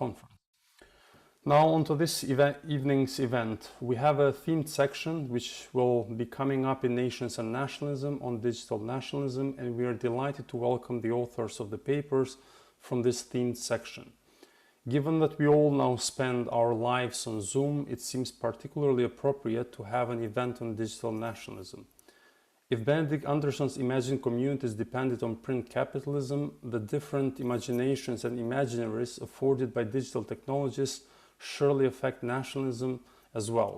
conference. Now on to this evening's event. We have a themed section which will be coming up in Nations and Nationalism on digital nationalism, and we are delighted to welcome the authors of the papers from this themed section. Given that we all now spend our lives on Zoom, it seems particularly appropriate to have an event on digital nationalism. If Benedict Anderson's imagined communities depended on print capitalism, the different imaginations and imaginaries afforded by digital technologies surely affect nationalism as well.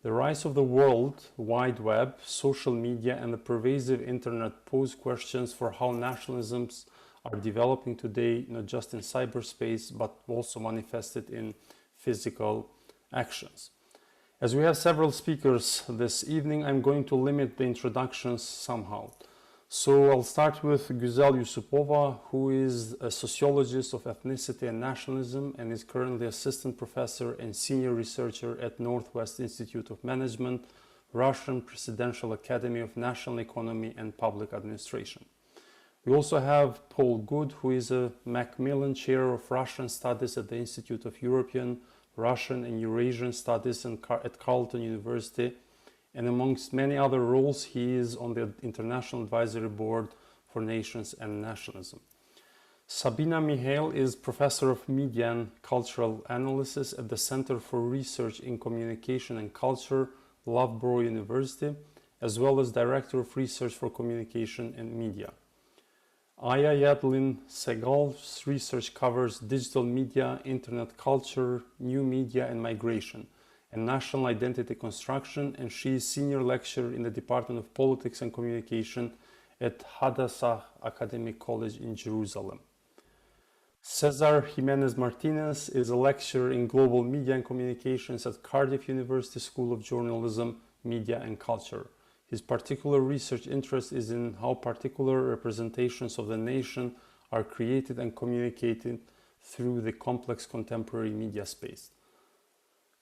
The rise of the World Wide Web, social media, and the pervasive internet pose questions for how nationalisms are developing today, not just in cyberspace, but also manifested in physical actions. As we have several speakers this evening, I'm going to limit the introductions somehow. So I'll start with Guzel Yusupova, who is a sociologist of ethnicity and nationalism and is currently assistant professor and senior researcher at Northwest Institute of Management, Russian Presidential Academy of National Economy and Public Administration. We also have Paul Goode, who is a Macmillan Chair of Russian Studies at the Institute of European, Russian and Eurasian Studies at Carleton University, and amongst many other roles, he is on the International Advisory Board for Nations and Nationalism. Sabina Mihelj is Professor of Media and Cultural Analysis at the Center for Research in Communication and Culture, Loughborough University, as well as Director of Research for Communication and Media. Yadlin Segal's research covers digital media, internet culture, new media and migration, and national identity construction, and she is senior lecturer in the Department of Politics and Communication at Hadassah Academic College in Jerusalem. César Jiménez Martínez is a lecturer in global media and communications at Cardiff University School of Journalism, Media and Culture. His particular research interest is in how particular representations of the nation are created and communicated through the complex contemporary media space.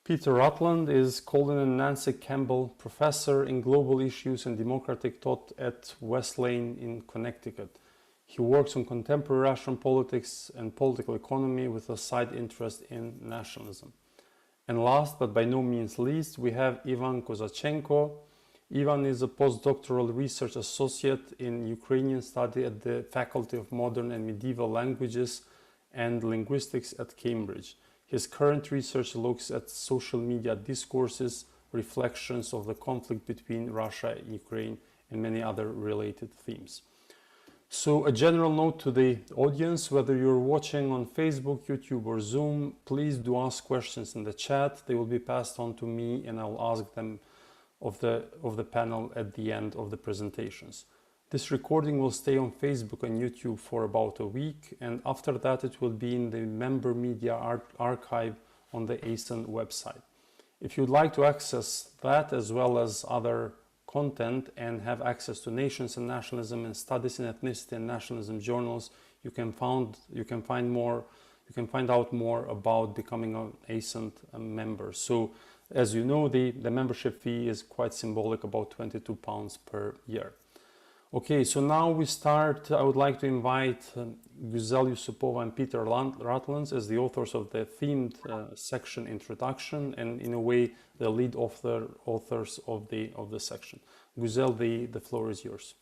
Peter Rutland is Colin and Nancy Campbell Professor in Global Issues and Democratic Thought at Wesleyan in Connecticut. He works on contemporary Russian politics and political economy with a side interest in nationalism. And last but by no means least, we have Ivan Kozachenko. Ivan is a postdoctoral research associate in Ukrainian study at the Faculty of Modern and Medieval Languages and Linguistics at Cambridge. His current research looks at social media discourses, reflections of the conflict between Russia and Ukraine, and many other related themes. So a general note to the audience, whether you're watching on Facebook, YouTube or Zoom, please do ask questions in the chat. They will be passed on to me and I'll ask them of the panel at the end of the presentations. This recording will stay on Facebook and YouTube for about a week, and after that it will be in the member media archive on the ASEN website. If you'd like to access that as well as other content and have access to Nations and Nationalism and Studies in Ethnicity and Nationalism journals, you can find out more about becoming an ASEN member. So as you know, the membership fee is quite symbolic, about £22 per year. Okay, so now we start. I would like to invite Guzel Yusupova and Peter Rutland as the authors of the themed section introduction, and in a way the lead authors of the section. Guzel, the floor is yours.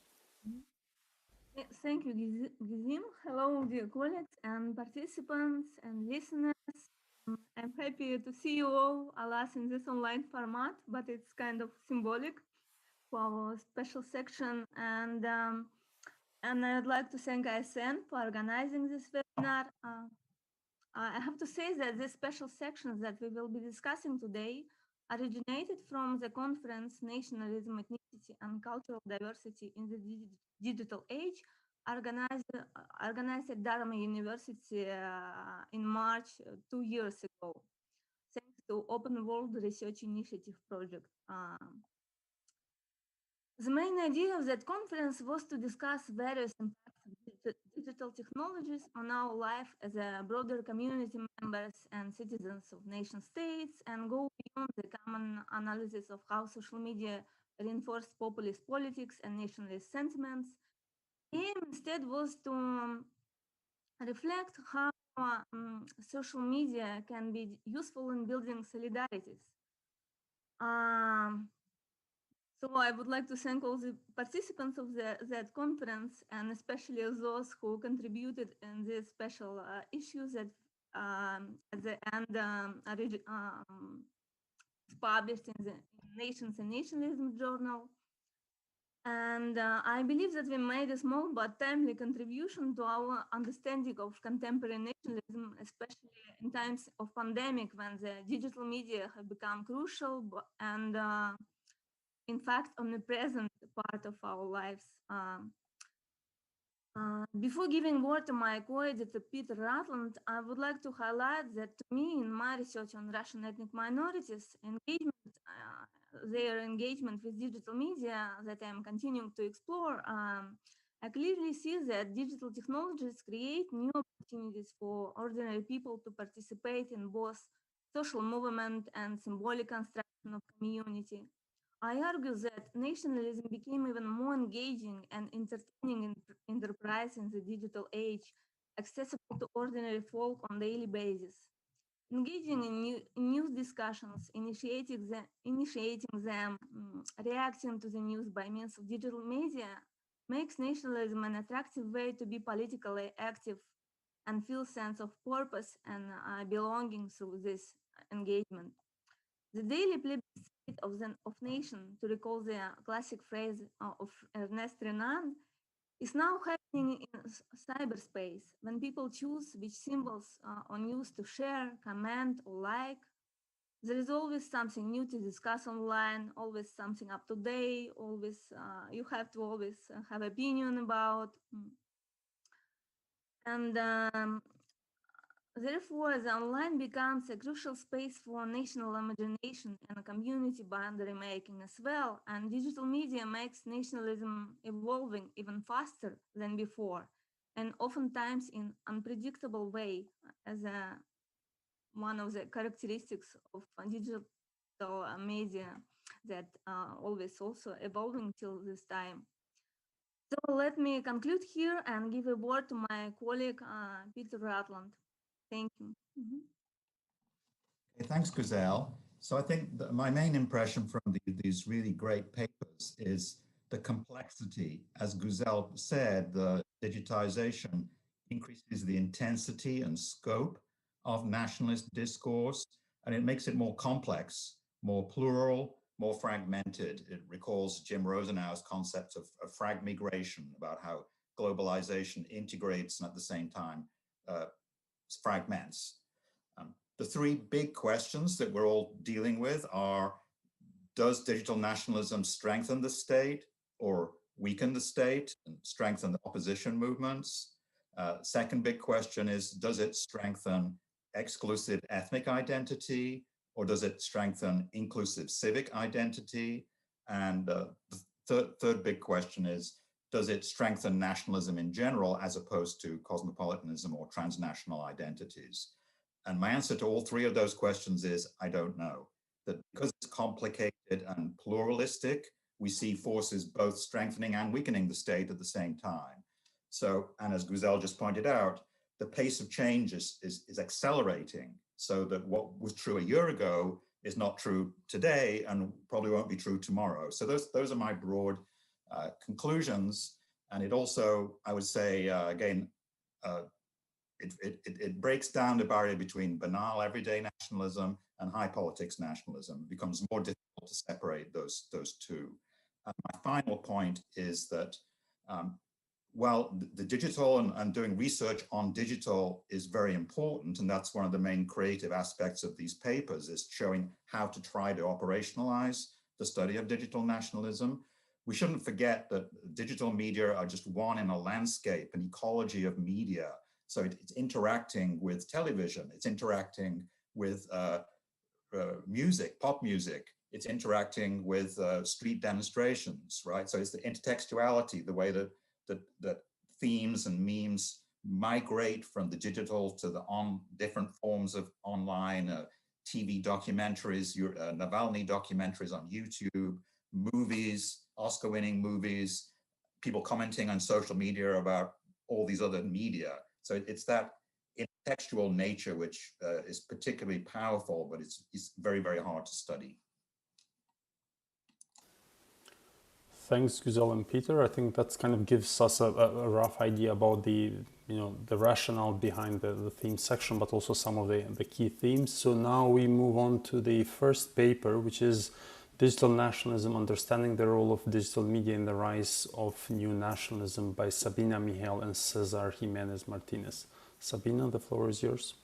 Thank you, Gizim. Hello, dear colleagues and participants and listeners. I'm happy to see you all, alas, in this online format, but it's kind of symbolic for our special section, and I'd like to thank ASEN for organizing this webinar. I have to say that these special sections that we will be discussing today originated from the conference Nationalism, Ethnicity and Cultural Diversity in the Digital Age, organized at Durham University in March 2 years ago, thanks to Open World Research Initiative project. The main idea of that conference was to discuss various impacts of digital technologies on our life as a broader community members and citizens of nation states, and go beyond the common analysis of how social media reinforced populist politics and nationalist sentiments. The aim instead was to reflect how social media can be useful in building solidarities. So I would like to thank all the participants of that conference, and especially those who contributed in this special issue that at the end published in the Nations and Nationalism journal. And I believe that we made a small but timely contribution to our understanding of contemporary nationalism, especially in times of pandemic when the digital media have become crucial and in fact omnipresent part of our lives. Before giving word to my co-editor Peter Rutland, I would like to highlight that to me, in my research on Russian ethnic minorities, their engagement with digital media that I'm continuing to explore, I clearly see that digital technologies create new opportunities for ordinary people to participate in both social movement and symbolic construction of community. I argue that nationalism became even more engaging and entertaining enterprise in the digital age, accessible to ordinary folk on daily basis. Engaging in news discussions, initiating them, reacting to the news by means of digital media makes nationalism an attractive way to be politically active and feel sense of purpose and belonging through this engagement. The daily plebiscite of nation, to recall the classic phrase of Ernest Renan, is now happening in cyberspace when people choose which symbols on news to share, comment, or like. There is always something new to discuss online, always something up to date, always you have to always have opinion about. And therefore, the online becomes a crucial space for national imagination and community boundary making as well. And digital media makes nationalism evolving even faster than before, and oftentimes in unpredictable way, as one of the characteristics of digital media that always also evolving till this time. So let me conclude here and give a word to my colleague, Peter Rutland. Thank you. Okay, thanks, Guzel. So I think that my main impression from these really great papers is the complexity. As Guzel said, the digitization increases the intensity and scope of nationalist discourse, and it makes it more complex, more plural, more fragmented. It recalls Jim Rosenau's concept of fragmigration, about how globalization integrates and at the same time fragments. The three big questions that we're all dealing with are, does digital nationalism strengthen the state or weaken the state and strengthen the opposition movements? Second big question is, does it strengthen exclusive ethnic identity or does it strengthen inclusive civic identity? And the third big question is, does it strengthen nationalism in general as opposed to cosmopolitanism or transnational identities? And my answer to all three of those questions is, I don't know. That because it's complicated and pluralistic, we see forces both strengthening and weakening the state at the same time. So, and as Guzel just pointed out, the pace of change is accelerating, so that what was true a year ago is not true today and probably won't be true tomorrow. So those are my broad conclusions. And it also, I would say, again, it breaks down the barrier between banal everyday nationalism and high politics nationalism. It becomes more difficult to separate those two. My final point is that while the digital and doing research on digital is very important, and that's one of the main creative aspects of these papers, is showing how to try to operationalize the study of digital nationalism. We shouldn't forget that digital media are just one in a landscape, an ecology of media. So it's interacting with television, it's interacting with music, pop music, it's interacting with street demonstrations, right? So it's the intertextuality, the way that themes and memes migrate from the digital to the different forms of online TV documentaries, Navalny documentaries on YouTube, movies, Oscar-winning movies, people commenting on social media about all these other media. So it's that textual nature, which is particularly powerful, but it's very, very hard to study. Thanks, Guzel and Peter. I think that kind of gives us a rough idea about the rationale behind the theme section, but also some of the key themes. So now we move on to the first paper, which is Digital Nationalism, Understanding the Role of Digital Media in the Rise of New Nationalism by Sabina, Mihelj, and César Jiménez Martínez. Sabina, the floor is yours.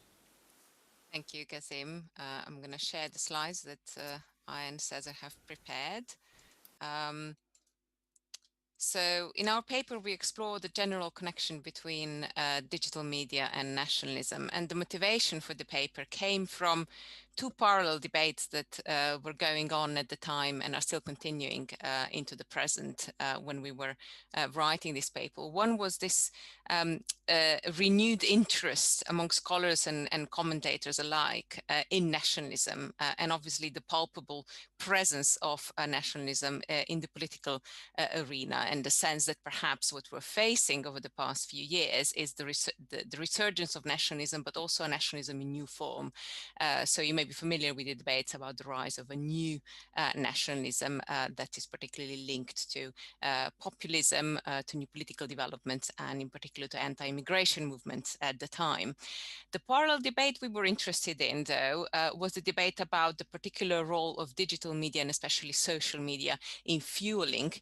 Thank you, Kazim. I'm going to share the slides that I and César have prepared. So in our paper, we explore the general connection between digital media and nationalism. And the motivation for the paper came from two parallel debates that were going on at the time and are still continuing into the present when we were writing this paper. One was this renewed interest among scholars and commentators alike in nationalism, and obviously the palpable presence of nationalism in the political arena, and the sense that perhaps what we're facing over the past few years is the resurgence of nationalism, but also nationalism in new form. So you may be familiar with the debates about the rise of a new nationalism that is particularly linked to populism, to new political developments, and in particular to anti-immigration movements at the time. The parallel debate we were interested in, though, was the debate about the particular role of digital media and especially social media in fueling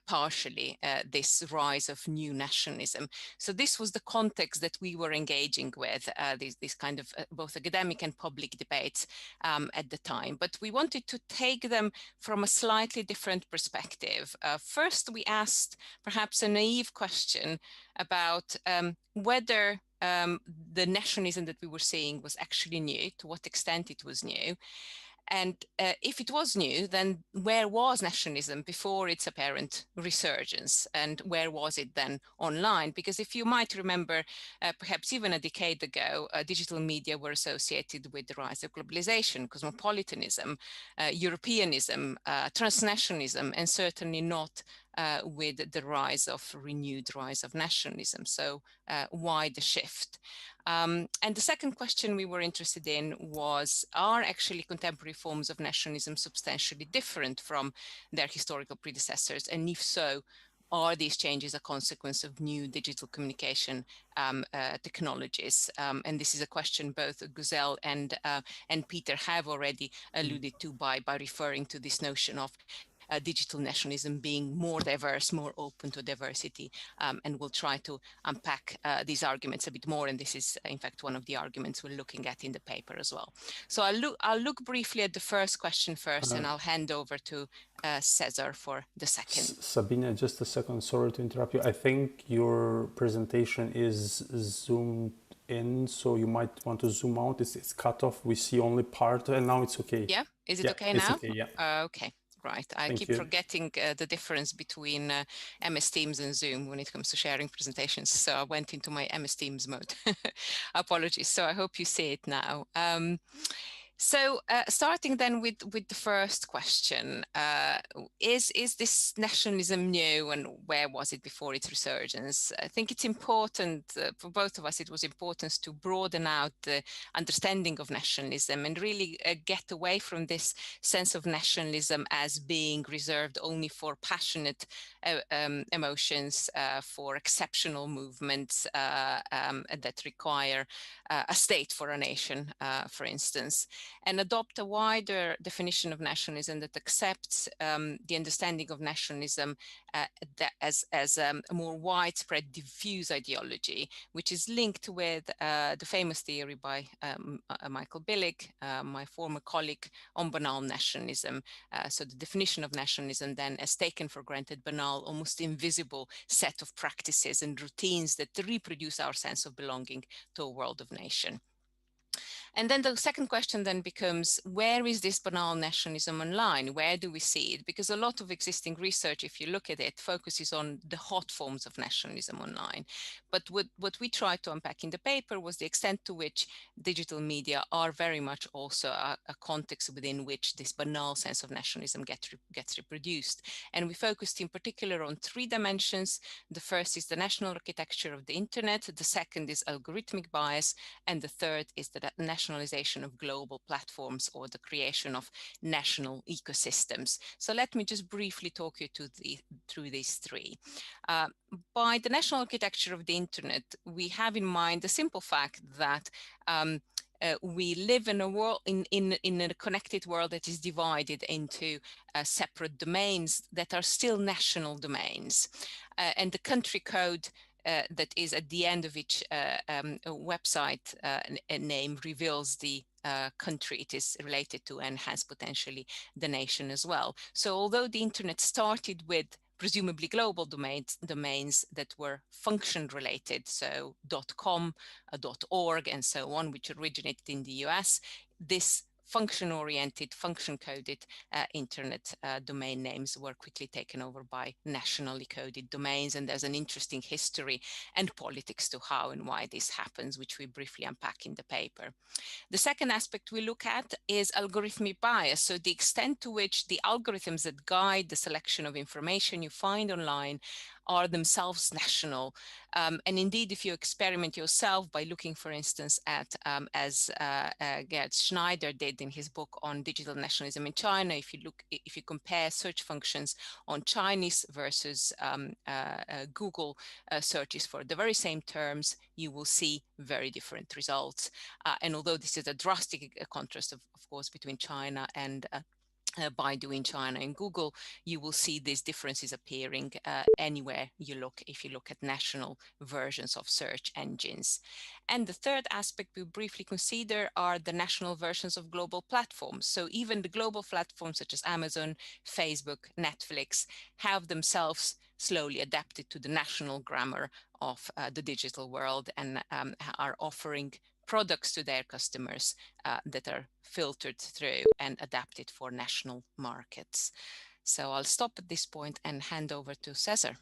partially this rise of new nationalism. So this was the context that we were engaging with, these kind of both academic and public debates at the time. But we wanted to take them from a slightly different perspective. First, we asked perhaps a naive question about whether the nationalism that we were seeing was actually new, to what extent it was new. And if it was new, then where was nationalism before its apparent resurgence? And where was it then online? Because if you might remember, perhaps even a decade ago, digital media were associated with the rise of globalization, cosmopolitanism, Europeanism, transnationalism, and certainly not with the renewed rise of nationalism. So why the shift? And the second question we were interested in was, are actually contemporary forms of nationalism substantially different from their historical predecessors? And if so, are these changes a consequence of new digital communication technologies? And this is a question both Guzel and Peter have already alluded to by referring to this notion of digital nationalism being more diverse, more open to diversity, and we'll try to unpack these arguments a bit more. And this is, in fact, one of the arguments we're looking at in the paper as well. So I'll look briefly at the first question first, and I'll hand over to César for the second. Sabina, just a second, sorry to interrupt you. I think your presentation is zoomed in, so you might want to zoom out. It's cut off. We see only part, and now it's okay. Yeah, is it okay now? It's okay, yeah. Okay. Right, I keep forgetting the difference between MS Teams and Zoom when it comes to sharing presentations. So I went into my MS Teams mode. Apologies. So I hope you see it now. So starting then with the first question, is this nationalism new, and where was it before its resurgence? I think it's important for both of us, it was important to broaden out the understanding of nationalism and really get away from this sense of nationalism as being reserved only for passionate emotions, for exceptional movements that require a state for a nation, for instance, and adopt a wider definition of nationalism that accepts the understanding of nationalism as a more widespread, diffuse ideology, which is linked with the famous theory by Michael Billig, my former colleague, on banal nationalism. So the definition of nationalism then as taken for granted, banal, almost invisible set of practices and routines that reproduce our sense of belonging to a world of nation. And then the second question then becomes, where is this banal nationalism online? Where do we see it? Because a lot of existing research, if you look at it, focuses on the hot forms of nationalism online. But what we tried to unpack in the paper was the extent to which digital media are very much also a context within which this banal sense of nationalism gets reproduced. And we focused in particular on three dimensions. The first is the national architecture of the internet. The second is algorithmic bias. And the third is the nationalization of global platforms, or the creation of national ecosystems. So let me just briefly talk you through these three. By the national architecture of the internet, we have in mind the simple fact that we live in a world, in a connected world that is divided into separate domains that are still national domains. And the country code that is at the end of each website name reveals the country it is related to, and has potentially the nation as well. So although the internet started with presumably global domains that were function related, so .com, .org, and so on, which originated in the US, this function-oriented, function-coded internet domain names were quickly taken over by nationally coded domains. And there's an interesting history and politics to how and why this happens, which we briefly unpack in the paper. The second aspect we look at is algorithmic bias. So the extent to which the algorithms that guide the selection of information you find online are themselves national. And indeed, if you experiment yourself by looking, for instance, at, as Gerd Schneider did in his book on digital nationalism in China, if you compare search functions on Chinese versus Google searches for the very same terms, you will see very different results. And although this is a drastic contrast, of course, between China and Baidu in China and Google, you will see these differences appearing anywhere you look, if you look at national versions of search engines. And the third aspect we briefly consider are the national versions of global platforms. So even the global platforms such as Amazon, Facebook, Netflix have themselves slowly adapted to the national grammar of the digital world, and are offering products to their customers that are filtered through and adapted for national markets. So I'll stop at this point and hand over to César.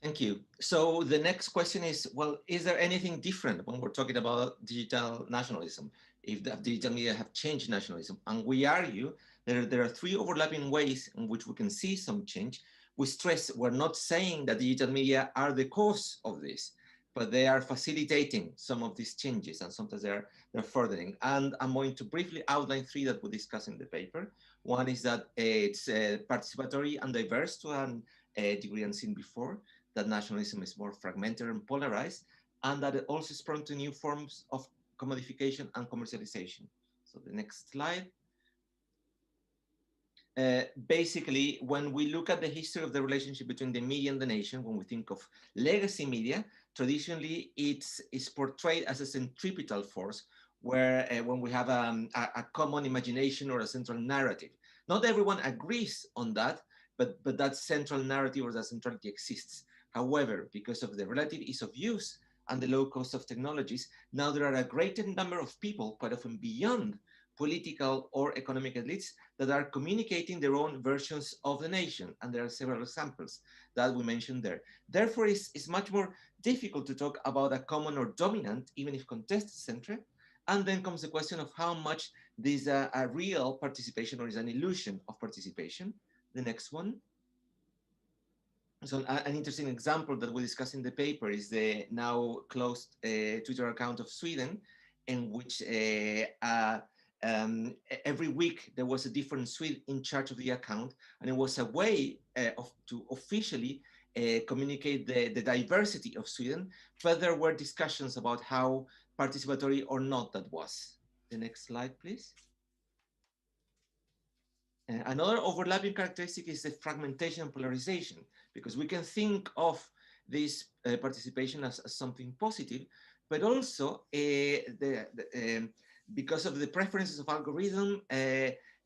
Thank you. So the next question is, well, is there anything different when we're talking about digital nationalism? If the digital media have changed nationalism? And we argue that there are three overlapping ways in which we can see some change. We stress we're not saying that digital media are the cause of this, but they are facilitating some of these changes, and sometimes they're furthering. And I'm going to briefly outline three that we discuss in the paper. One is that it's participatory and diverse to a degree unseen before, that nationalism is more fragmented and polarized, and that it also is prone to new forms of commodification and commercialization. So the next slide. Basically, when we look at the history of the relationship between the media and the nation, when we think of legacy media, traditionally it's portrayed as a centripetal force, where when we have a common imagination or a central narrative. Not everyone agrees on that, but that central narrative or that centrality exists. However, because of the relative ease of use and the low cost of technologies, now there are a greater number of people, quite often beyond political or economic elites, that are communicating their own versions of the nation. And there are several examples that we mentioned there. Therefore, it's much more difficult to talk about a common or dominant, even if contest-centric. And then comes the question of how much this is a real participation or is an illusion of participation. The next one. So an interesting example that we discuss in the paper is the now closed Twitter account of Sweden, in which every week there was a different Swede in charge of the account, and it was a way to officially communicate the diversity of Sweden, but there were discussions about how participatory or not that was. The next slide, please. Another overlapping characteristic is the fragmentation and polarization, because we can think of this participation as something positive, but also because of the preferences of algorithm,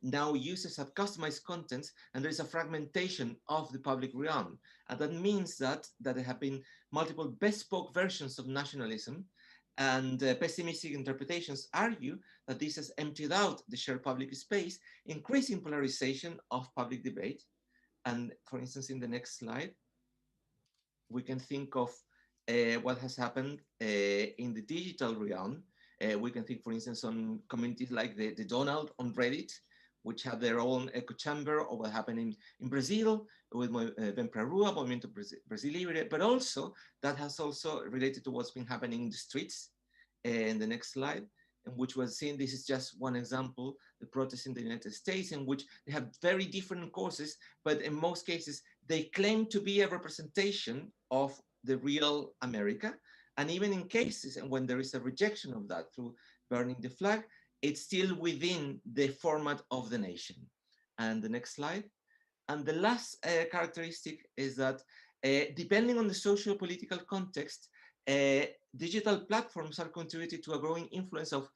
now users have customized contents, and there is a fragmentation of the public realm. And that means that there have been multiple bespoke versions of nationalism And pessimistic interpretations argue that this has emptied out the shared public space, increasing polarization of public debate. And for instance, in the next slide, we can think of what has happened in the digital realm. We can think, for instance, on communities like the Donald on Reddit, which have their own echo chamber, or what happened in Brazil with Vem Pra Rua, Movimento Brasil Livre, but also that has also related to what's been happening in the streets. In the next slide, in which we're seeing, this is just one example, the protests in the United States, in which they have very different causes, but in most cases, they claim to be a representation of the real America. And even in cases, and when there is a rejection of that through burning the flag, it's still within the format of the nation. And the next slide. And the last characteristic is that depending on the socio-political context, digital platforms are contributing to a growing influence of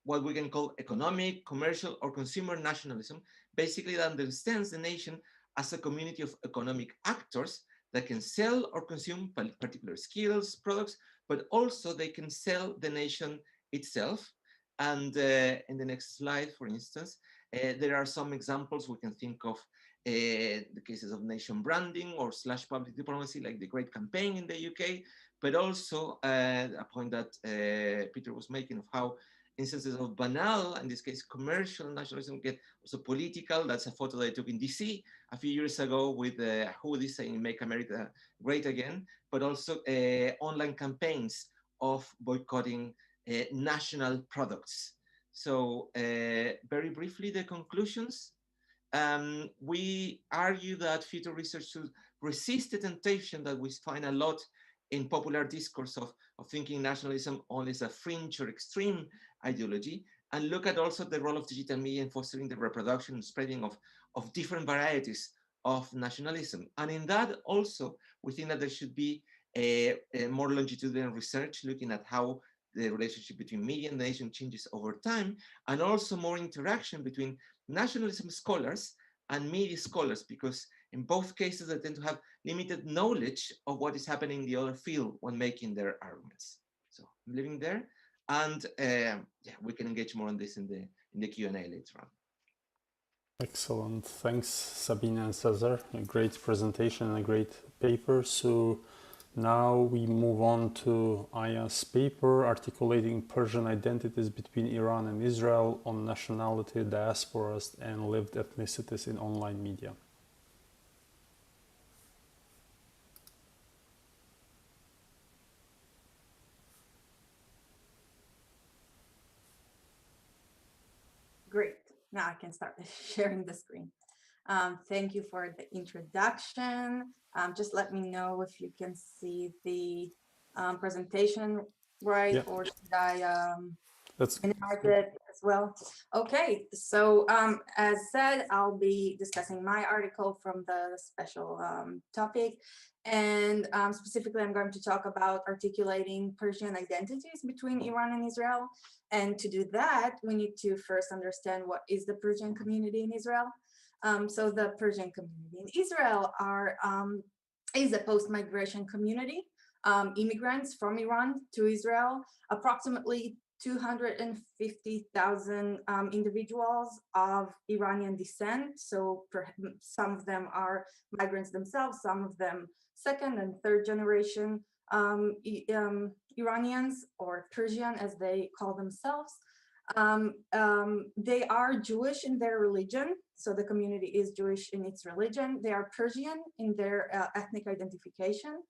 what we can call economic, commercial, or consumer nationalism, basically that understands the nation as a community of economic actors that can sell or consume particular skills, products, but also they can sell the nation itself. And in the next slide, for instance, there are some examples we can think of the cases of nation branding or / public diplomacy, like the Great Campaign in the UK, but also a point that Peter was making of how instances of banal, in this case, commercial nationalism get also political. That's a photo that I took in DC a few years ago with hoodies saying "Make America Great Again," but also online campaigns of boycotting national products. So very briefly, the conclusions. We argue that future research should resist the temptation that we find a lot in popular discourse of thinking nationalism only as a fringe or extreme ideology, and look at also the role of digital media in fostering the reproduction and spreading of different varieties of nationalism. And in that also, we think that there should be a more longitudinal research looking at how the relationship between media and nation changes over time, and also more interaction between nationalism scholars and media scholars, because in both cases they tend to have limited knowledge of what is happening in the other field when making their arguments. So I'm leaving there, and yeah, we can engage more on this in the Q&A later on. Excellent. Thanks, Sabina and César. A great presentation and a great paper. So now we move on to Aya's paper, Articulating Persian Identities Between Iran and Israel on Nationality, Diasporas, and Lived Ethnicities in Online Media. Great. Now I can start sharing the screen. Thank you for the introduction. Just let me know if you can see the presentation right, yeah. Or should I enlarge it as well? Okay, so as said, I'll be discussing my article from the special topic. And specifically, I'm going to talk about articulating Persian identities between Iran and Israel. And to do that, we need to first understand what is the Persian community in Israel. So the Persian community in Israel is a post-migration community, immigrants from Iran to Israel, approximately 250,000 individuals of Iranian descent. So some of them are migrants themselves, some of them second and third generation Iranians, or Persian as they call themselves. They are Jewish in their religion, so the community is Jewish in its religion. They are Persian in their ethnic identification.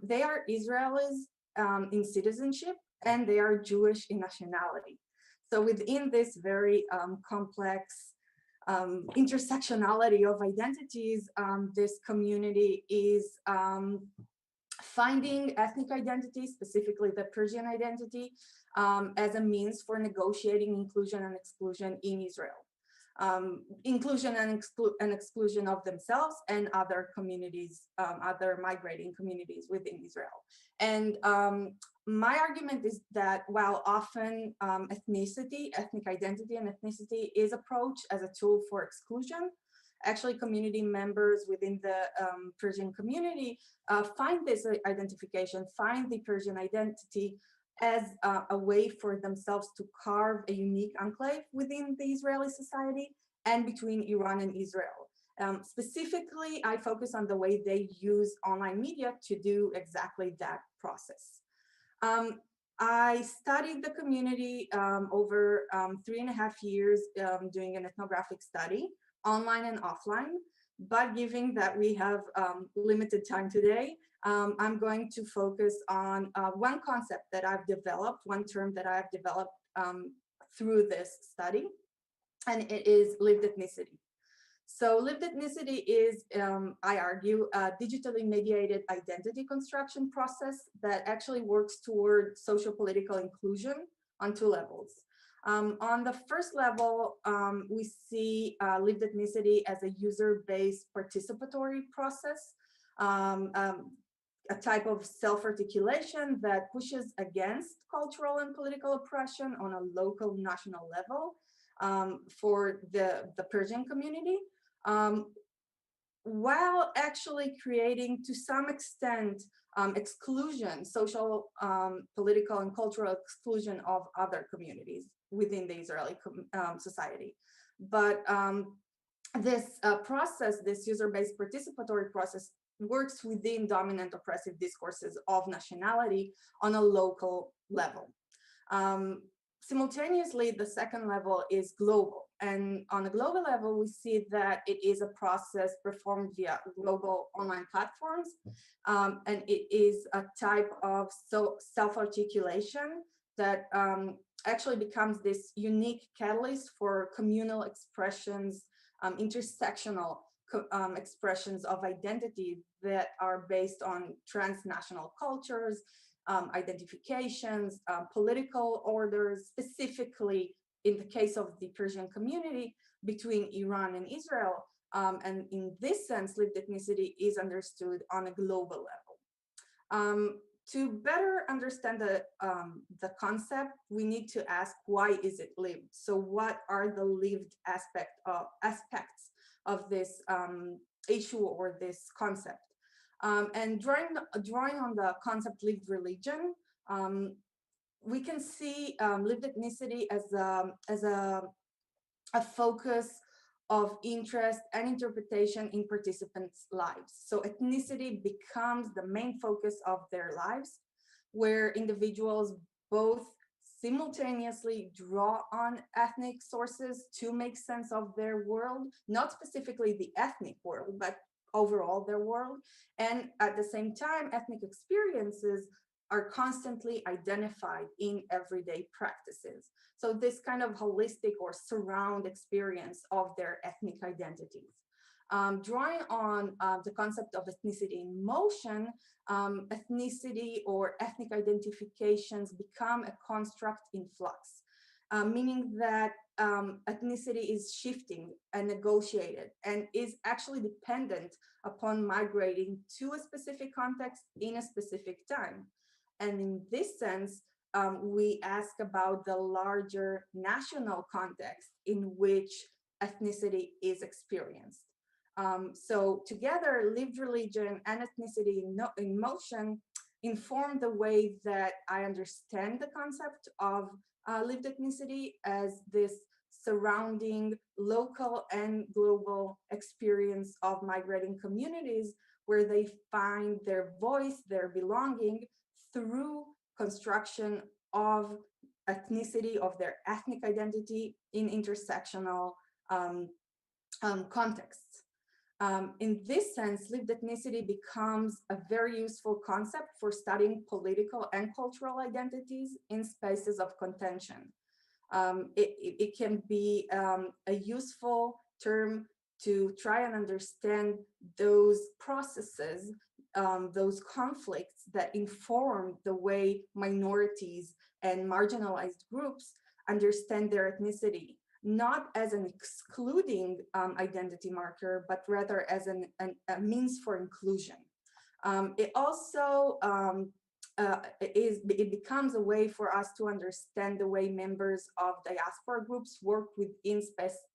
They are Israelis in citizenship, and they are Jewish in nationality. So within this very complex intersectionality of identities, this community is finding ethnic identity, specifically the Persian identity, as a means for negotiating inclusion and exclusion in Israel. Inclusion and exclusion of themselves and other communities, other migrating communities within Israel. And my argument is that while often ethnic identity and ethnicity is approached as a tool for exclusion, actually community members within the Persian community find this identification, find the Persian identity as a way for themselves to carve a unique enclave within the Israeli society and between Iran and Israel. Specifically, I focus on the way they use online media to do exactly that process. I studied the community over 3.5 years, doing an ethnographic study, online and offline. But given that we have limited time today, I'm going to focus on one concept that I've developed, one term that I've developed through this study, and it is lived ethnicity. So lived ethnicity is, I argue, a digitally mediated identity construction process that actually works toward socio-political inclusion on 2 levels. On the first level, we see lived ethnicity as a user-based participatory process, a type of self-articulation that pushes against cultural and political oppression on a local national level for the Persian community. While actually creating, to some extent, exclusion, social, political, and cultural exclusion of other communities within the Israeli society. But this process, this user-based participatory process, works within dominant oppressive discourses of nationality on a local level. Simultaneously, the second level is global. And on a global level, we see that it is a process performed via global online platforms. And it is a type of self-articulation that actually becomes this unique catalyst for communal expressions, intersectional expressions of identity that are based on transnational cultures, identifications, political orders, specifically in the case of the Persian community between Iran and Israel. And in this sense, lived ethnicity is understood on a global level. To better understand the concept, we need to ask, why is it lived? So what are the lived aspects of this issue or this concept? And drawing on the concept lived religion, we can see lived ethnicity as a focus of interest and interpretation in participants' lives. So ethnicity becomes the main focus of their lives, where individuals both simultaneously draw on ethnic sources to make sense of their world, not specifically the ethnic world, but overall their world. And at the same time, ethnic experiences are constantly identified in everyday practices. So this kind of holistic or surround experience of their ethnic identities. Drawing on the concept of ethnicity in motion, ethnicity or ethnic identifications become a construct in flux, meaning that ethnicity is shifting and negotiated and is actually dependent upon migrating to a specific context in a specific time. And in this sense, we ask about the larger national context in which ethnicity is experienced. So together, lived religion and ethnicity in motion inform the way that I understand the concept of lived ethnicity as this surrounding local and global experience of migrating communities where they find their voice, their belonging through construction of ethnicity, of their ethnic identity in intersectional contexts. In this sense, lived ethnicity becomes a very useful concept for studying political and cultural identities in spaces of contention. It can be a useful term to try and understand those processes, those conflicts that inform the way minorities and marginalized groups understand their ethnicity, not as an excluding identity marker, but rather as a means for inclusion. It also it becomes a way for us to understand the way members of diaspora groups work within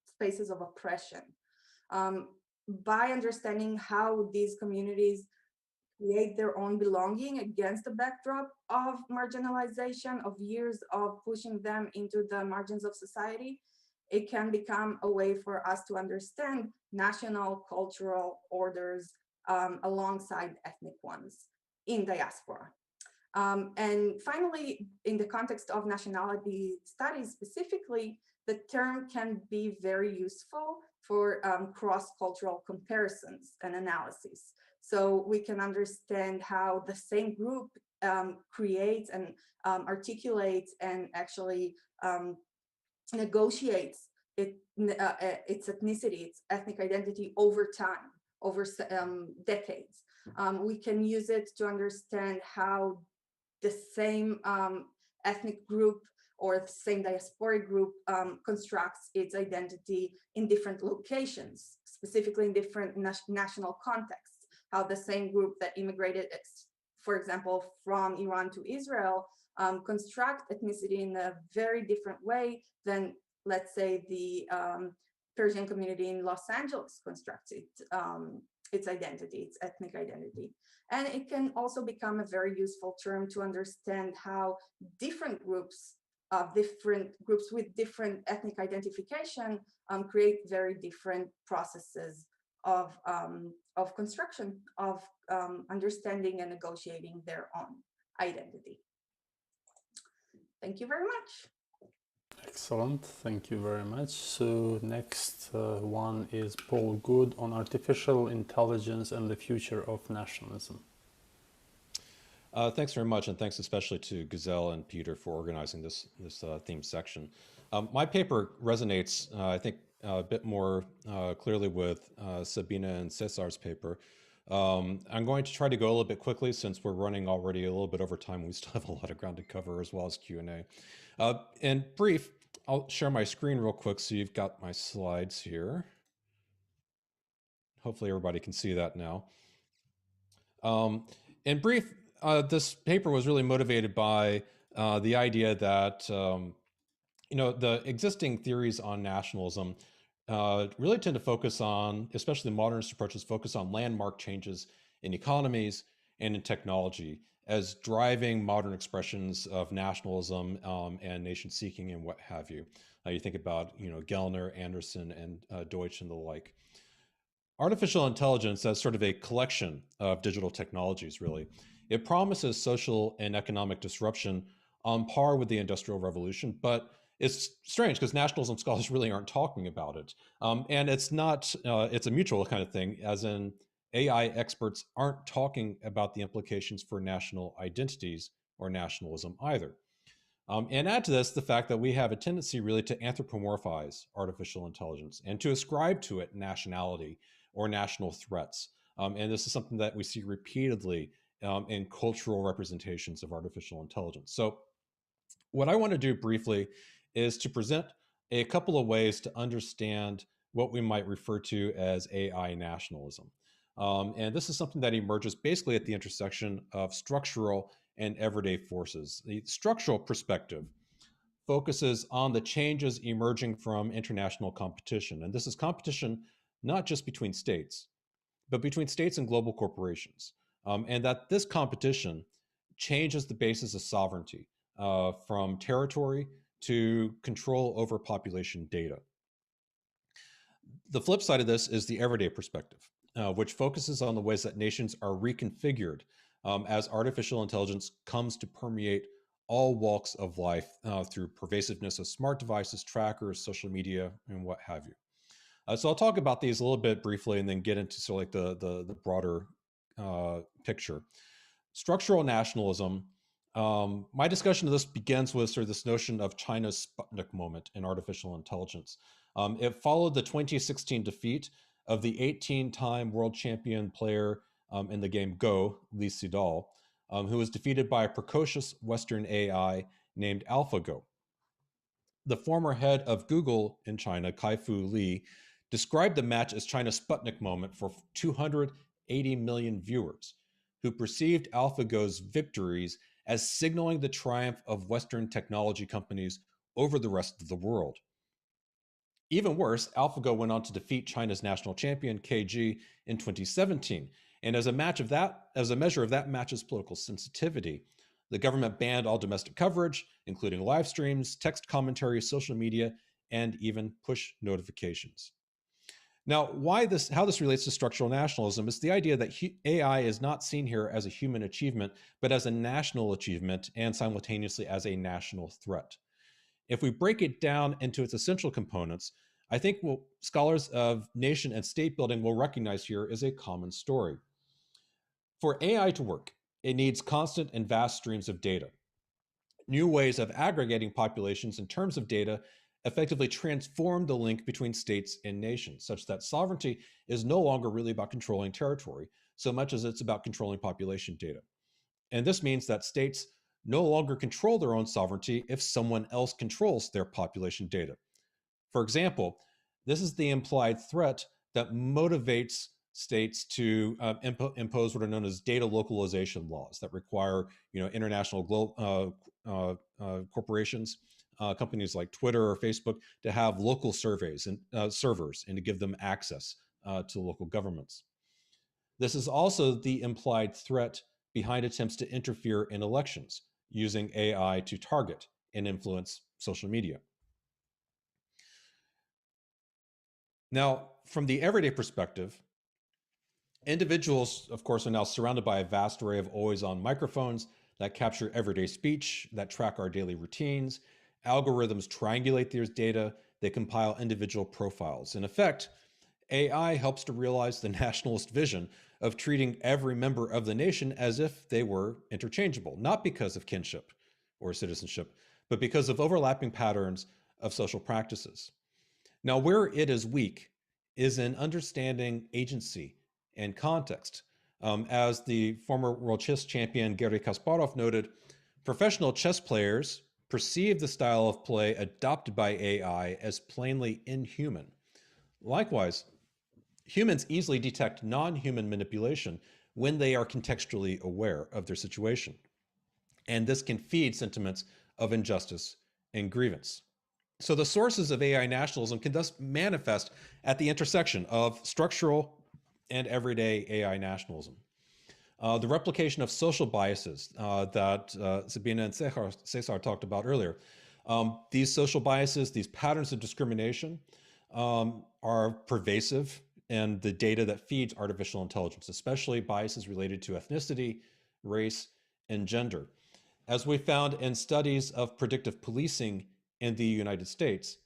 spaces of oppression. By understanding how these communities create their own belonging against the backdrop of marginalization, of years of pushing them into the margins of society. It can become a way for us to understand national cultural orders alongside ethnic ones in diaspora. And finally, in the context of nationality studies specifically, the term can be very useful for cross-cultural comparisons and analysis. So we can understand how the same group creates and articulates and actually negotiates its ethnicity, its ethnic identity over time, over decades. We can use it to understand how the same ethnic group or the same diasporic group constructs its identity in different locations, specifically in different national contexts, how the same group that immigrated, for example, from Iran to Israel, construct ethnicity in a very different way than, let's say, the Persian community in Los Angeles constructs its identity, its ethnic identity. And it can also become a very useful term to understand how different groups with different ethnic identification create very different processes of construction, of understanding and negotiating their own identity. Thank you very much. Excellent, thank you very much. So next one is Paul Goode on artificial intelligence and the future of nationalism. Thanks very much, and thanks especially to Guzel and Peter for organizing this theme section. My paper resonates, I think, a bit more clearly with Sabina and César's paper. I'm going to try to go a little bit quickly since we're running already a little bit over time. We still have a lot of ground to cover as well as Q&A. In brief, I'll share my screen real quick so you've got my slides here. Hopefully everybody can see that now. In brief, this paper was really motivated by the idea that the existing theories on nationalism really tend to focus on, especially the modernist approaches, focus on landmark changes in economies and in technology as driving modern expressions of nationalism and nation-seeking and what have you. You think about Gellner, Anderson, and Deutsch and the like. Artificial intelligence as sort of a collection of digital technologies, really. It promises social and economic disruption on par with the Industrial Revolution, but it's strange because nationalism scholars really aren't talking about it. And it's not, it's a mutual kind of thing, as in AI experts aren't talking about the implications for national identities or nationalism either. And add to this the fact that we have a tendency really to anthropomorphize artificial intelligence and to ascribe to it nationality or national threats. And this is something that we see repeatedly in cultural representations of artificial intelligence. So what I want to do briefly is to present a couple of ways to understand what we might refer to as AI nationalism. And this is something that emerges basically at the intersection of structural and everyday forces. The structural perspective focuses on the changes emerging from international competition. And this is competition not just between states, but between states and global corporations. And that this competition changes the basis of sovereignty from territory to control over population data. The flip side of this is the everyday perspective, which focuses on the ways that nations are reconfigured as artificial intelligence comes to permeate all walks of life through pervasiveness of smart devices, trackers, social media, and what have you. So I'll talk about these a little bit briefly and then get into sort of like the broader picture. Structural nationalism. My discussion of this begins with sort of this notion of China's Sputnik moment in artificial intelligence. It followed the 2016 defeat of the 18-time world champion player in the game Go, Lee Sedol, who was defeated by a precocious Western AI named AlphaGo. The former head of Google in China, Kai-Fu Lee, described the match as China's Sputnik moment for 280 million viewers, who perceived AlphaGo's victories as signaling the triumph of Western technology companies over the rest of the world. Even worse, AlphaGo went on to defeat China's national champion, KG, in 2017, And as a measure of that match's political sensitivity, the government banned all domestic coverage, including live streams, text commentary, social media, and even push notifications. Now, how this relates to structural nationalism is the idea that AI is not seen here as a human achievement, but as a national achievement and simultaneously as a national threat. If we break it down into its essential components, I think what scholars of nation and state building will recognize here is a common story. For AI to work, it needs constant and vast streams of data. New ways of aggregating populations in terms of data effectively transform the link between states and nations, such that sovereignty is no longer really about controlling territory, so much as it's about controlling population data. And this means that states no longer control their own sovereignty if someone else controls their population data. For example, this is the implied threat that motivates states to impose what are known as data localization laws that require, international corporations, companies like Twitter or Facebook, to have local surveys and servers and to give them access to local governments. This is also the implied threat behind attempts to interfere in elections using AI to target and influence social media. Now, from the everyday perspective, individuals, of course, are now surrounded by a vast array of always-on microphones that capture everyday speech, that track our daily routines. Algorithms triangulate these data. They compile individual profiles. In effect, AI helps to realize the nationalist vision of treating every member of the nation as if they were interchangeable, not because of kinship or citizenship, but because of overlapping patterns of social practices. Now, where it is weak is in understanding agency and context. As the former world chess champion Garry Kasparov noted, professional chess players perceive the style of play adopted by AI as plainly inhuman. Likewise, humans easily detect non-human manipulation when they are contextually aware of their situation. And this can feed sentiments of injustice and grievance. So the sources of AI nationalism can thus manifest at the intersection of structural and everyday AI nationalism. The replication of social biases that Sabina and César talked about earlier. These social biases, these patterns of discrimination are pervasive in the data that feeds artificial intelligence, especially biases related to ethnicity, race, and gender. As we found in studies of predictive policing in the United States,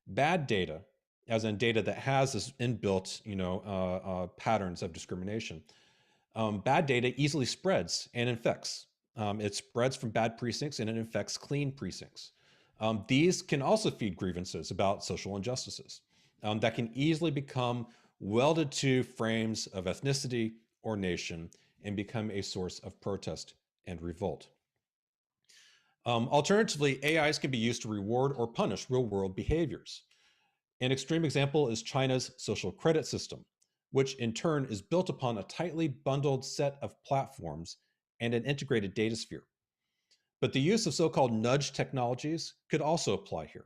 bad data, as in data that has this inbuilt, patterns of discrimination, bad data easily spreads and infects. It spreads from bad precincts and it infects clean precincts. These can also feed grievances about social injustices that can easily become welded to frames of ethnicity or nation and become a source of protest and revolt. Alternatively, AIs can be used to reward or punish real-world behaviors. An extreme example is China's social credit system, which in turn is built upon a tightly bundled set of platforms and an integrated data sphere. But the use of so-called nudge technologies could also apply here.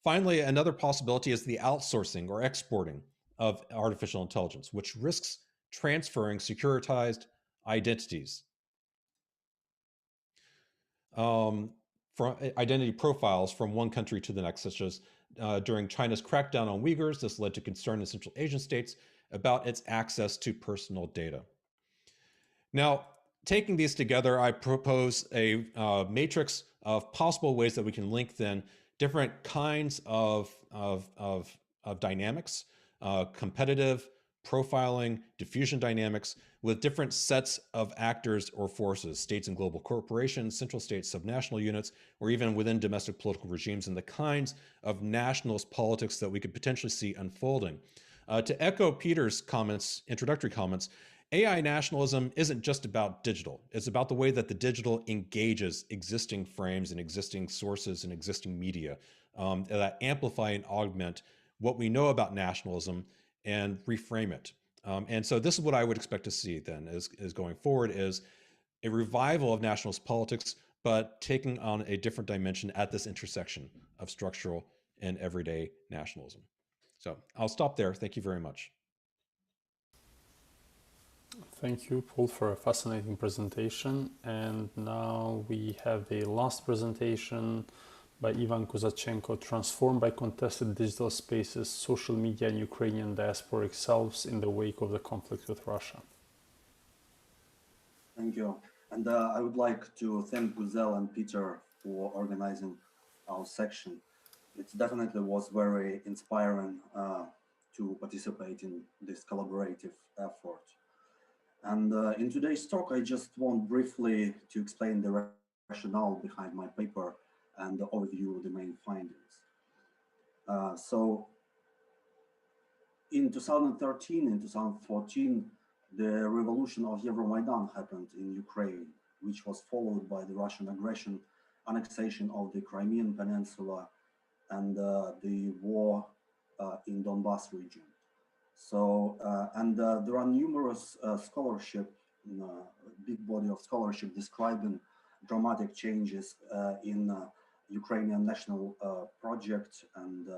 Finally, another possibility is the outsourcing or exporting of artificial intelligence, which risks transferring securitized identities from identity profiles from one country to the next, such as during China's crackdown on Uyghurs. This led to concern in Central Asian states about its access to personal data. Now, taking these together, I propose a matrix of possible ways that we can link then different kinds of dynamics, competitive, profiling, diffusion dynamics, with different sets of actors or forces, states and global corporations, central states, subnational units, or even within domestic political regimes, and the kinds of nationalist politics that we could potentially see unfolding. To echo Peter's comments, introductory comments, AI nationalism isn't just about digital. It's about the way that the digital engages existing frames and existing sources and existing media that amplify and augment what we know about nationalism and reframe it. And so this is what I would expect to see then is going forward is a revival of nationalist politics, but taking on a different dimension at this intersection of structural and everyday nationalism. So I'll stop there. Thank you very much. Thank you, Paul, for a fascinating presentation. And now we have a last presentation by Ivan Kozachenko, Transformed by Contested Digital Spaces, Social Media and Ukrainian Diasporic Selves in the Wake of the Conflict with Russia. Thank you. And I would like to thank Guzel and Peter for organizing our section. It definitely was very inspiring to participate in this collaborative effort. And in today's talk, I just want briefly to explain the rationale behind my paper and overview the main findings. So in 2013 and 2014, the revolution of Euromaidan happened in Ukraine, which was followed by the Russian aggression, annexation of the Crimean Peninsula, and the war in Donbass region. So, there are numerous scholarship, big body of scholarship describing dramatic changes in Ukrainian national project and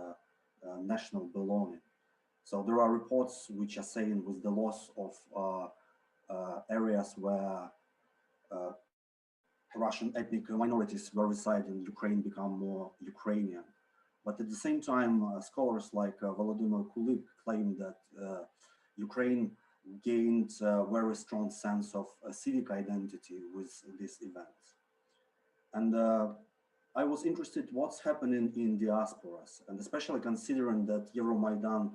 national belonging. So there are reports which are saying with the loss of areas where Russian ethnic minorities were residing in Ukraine become more Ukrainian. But at the same time, scholars like Volodymyr Kulik claim that Ukraine gained a very strong sense of civic identity with these events. And I was interested what's happening in diasporas, and especially considering that Euromaidan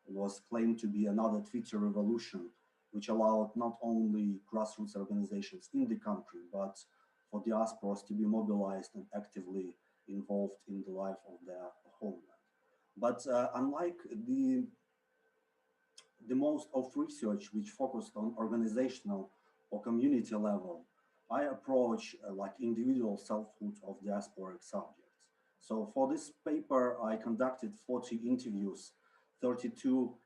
was claimed to be another Twitter revolution, which allowed not only grassroots organizations in the country, but for diasporas to be mobilized and actively involved in the life of their homeland. But unlike the most of research which focused on organizational or community level, I approach like individual selfhood of diasporic subjects. So for this paper, I conducted 40 interviews, 32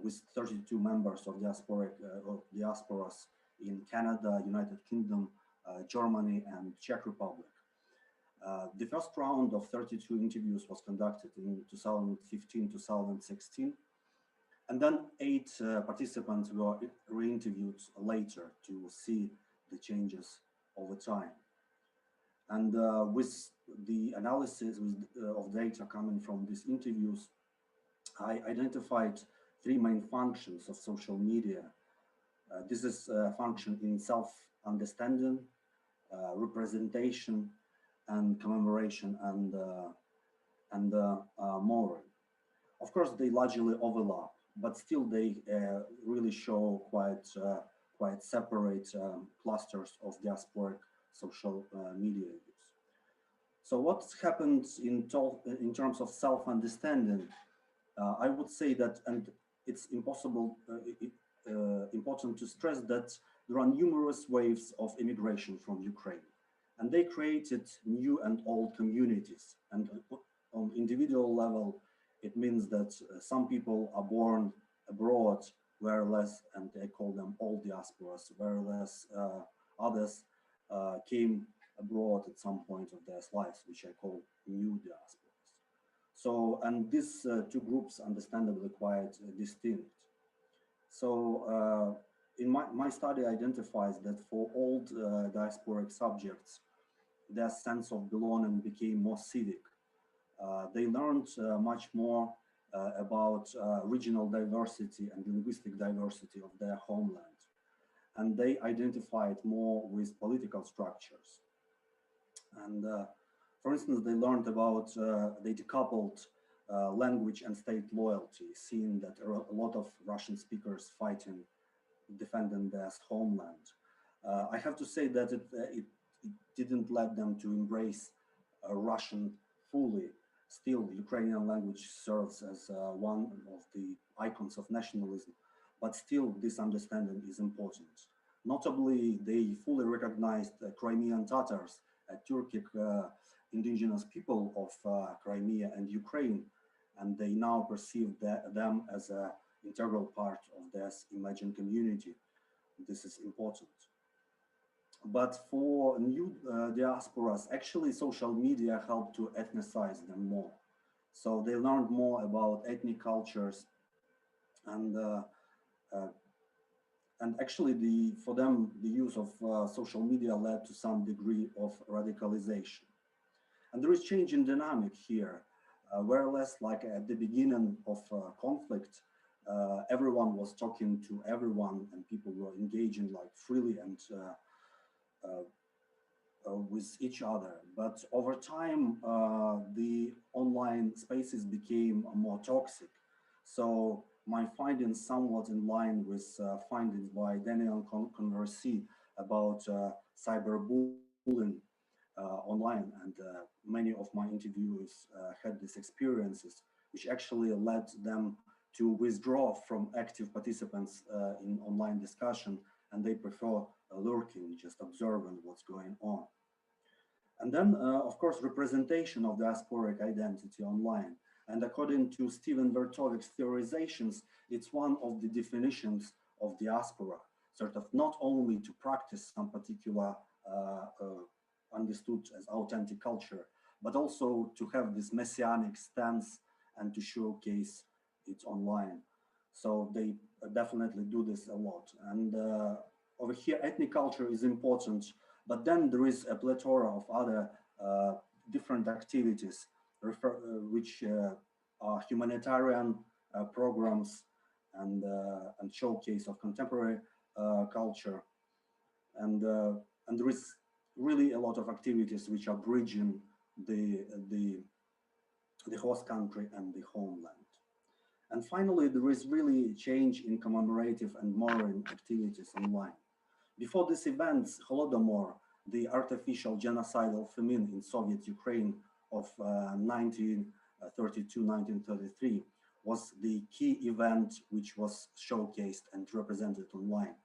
with 32 members of diasporas in Canada, United Kingdom, Germany, and Czech Republic. The first round of 32 interviews was conducted in 2015-2016, and then 8 participants were re-interviewed later to see the changes over time. And with the analysis of data coming from these interviews, I identified 3 main functions of social media. This is a function in self-understanding, representation, and commemoration and moral. Of course, they largely overlap, but still they really show quite separate clusters of diasporic social media use. So what's happened in terms of self-understanding? I would say that, and it's important to stress that there are numerous waves of immigration from Ukraine, and they created new and old communities. And on individual level, it means that some people are born abroad, whereas, and I call them old diasporas, whereas others came abroad at some point of their lives, which I call new diasporas. So, and these 2 groups understandably quite distinct. So in my study identifies that for old diasporic subjects, their sense of belonging became more civic. They learned much more about regional diversity and linguistic diversity of their homeland. And they identified more with political structures. And for instance, they learned about, they decoupled language and state loyalty, seeing that there are a lot of Russian speakers fighting, defending their homeland. I have to say that it didn't let them to embrace Russian fully. Still, Ukrainian language serves as one of the icons of nationalism, but still this understanding is important. Notably, they fully recognized Crimean Tatars, a Turkic indigenous people of Crimea and Ukraine, and they now perceive them as an integral part of their imagined community. This is important. But for new diasporas, actually social media helped to ethnicize them more. So they learned more about ethnic cultures, and actually, for them, the use of social media led to some degree of radicalization. And there is change in dynamic here, whereas like at the beginning of conflict, everyone was talking to everyone and people were engaging like freely and with each other. But over time, the online spaces became more toxic. So my findings somewhat in line with findings by Daniel Conversy about cyberbullying online, and many of my interviewers had these experiences, which actually led them to withdraw from active participants in online discussion, and they prefer lurking, just observing what's going on. And then, of course, representation of diasporic identity online. And according to Steven Vertovik's theorizations, it's one of the definitions of diaspora, sort of not only to practice some particular understood as authentic culture, but also to have this messianic stance and to showcase it online. So they definitely do this a lot. And over here, ethnic culture is important, but then there is a plethora of other different activities which are humanitarian programs and showcase of contemporary culture. And there is really a lot of activities which are bridging the host country and the homeland. And finally, there is really a change in commemorative and moral activities online. Before these events, Holodomor, the artificial genocidal famine in Soviet Ukraine of 1932-1933, was the key event which was showcased and represented online.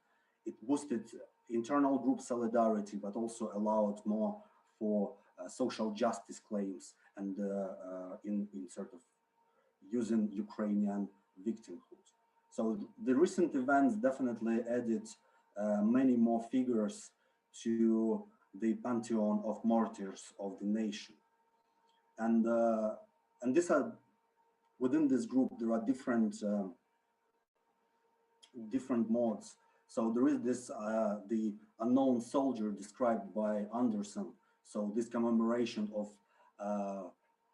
It boosted internal group solidarity, but also allowed more for social justice claims and in sort of using Ukrainian victimhood. So the recent events definitely added many more figures to the pantheon of martyrs of the nation. And these are, within this group, there are different modes. So there is this, the unknown soldier described by Anderson. So this commemoration of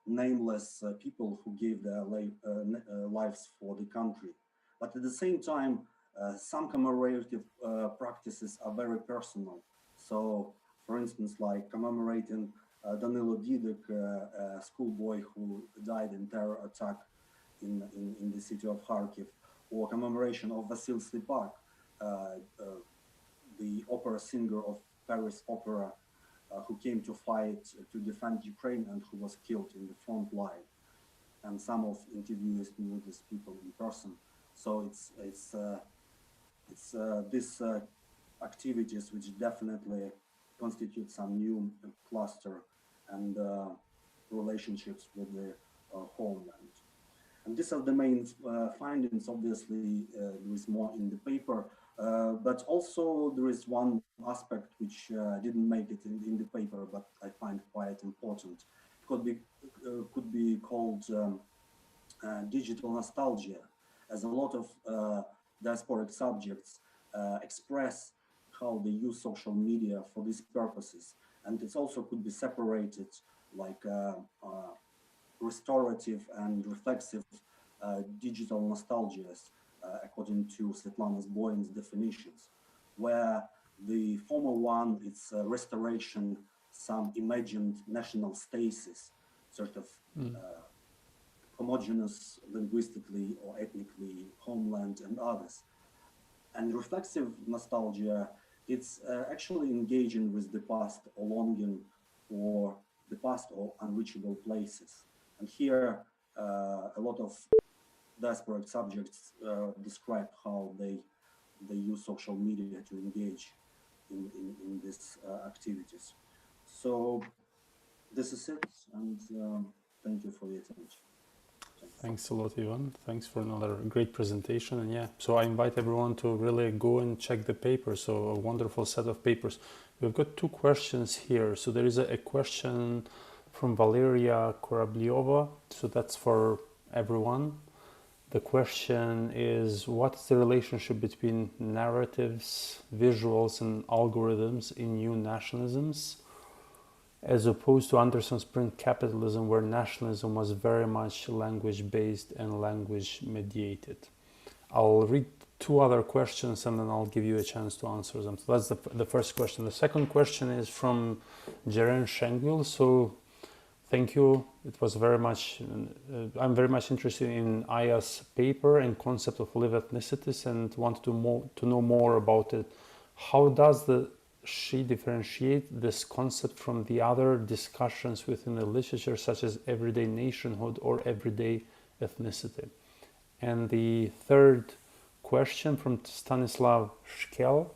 nameless people who gave their lives for the country. But at the same time, some commemorative practices are very personal. So, for instance, like commemorating Danilo Didik, a schoolboy who died in terror attack in the city of Kharkiv, or commemoration of Vasil Slipak, the opera singer of Paris Opera, who came to fight to defend Ukraine and who was killed in the front line. And some of interviewees knew these people in person. So it's these activities which definitely constitute some new cluster and relationships with the homeland. And these are the main findings. Obviously, there is more in the paper, but also there is one aspect which didn't make it in the paper, but I find quite important. It could be called digital nostalgia, as a lot of diasporic subjects express how they use social media for these purposes. And it also could be separated like restorative and reflexive digital nostalgias, according to Svetlana Zboyin's definitions, where the former one, it's restoration, some imagined national stasis, sort of homogeneous linguistically or ethnically, homeland and others. And reflexive nostalgia, it's actually engaging with the past or longing for the past or unreachable places. And here, a lot of diasporic subjects describe how they use social media to engage in these activities. So this is it, and thank you for the attention. Thanks a lot, Ivan. Thanks for another great presentation. And yeah, so I invite everyone to really go and check the paper. So a wonderful set of papers. We've got two questions here. So there is a question from Valeria Korabliova. So that's for everyone. The question is, what's the relationship between narratives, visuals, and algorithms in new nationalisms, as opposed to Anderson's print capitalism, where nationalism was very much language-based and language-mediated? I'll read two other questions and then I'll give you a chance to answer them. So that's the first question. The second question is from Jeren Shengul. So thank you. It was very much, I'm very much interested in Aya's paper and concept of live ethnicities and want to know more about it. How does she differentiate this concept from the other discussions within the literature, such as everyday nationhood or everyday ethnicity? And the third question from Stanislav Shkel: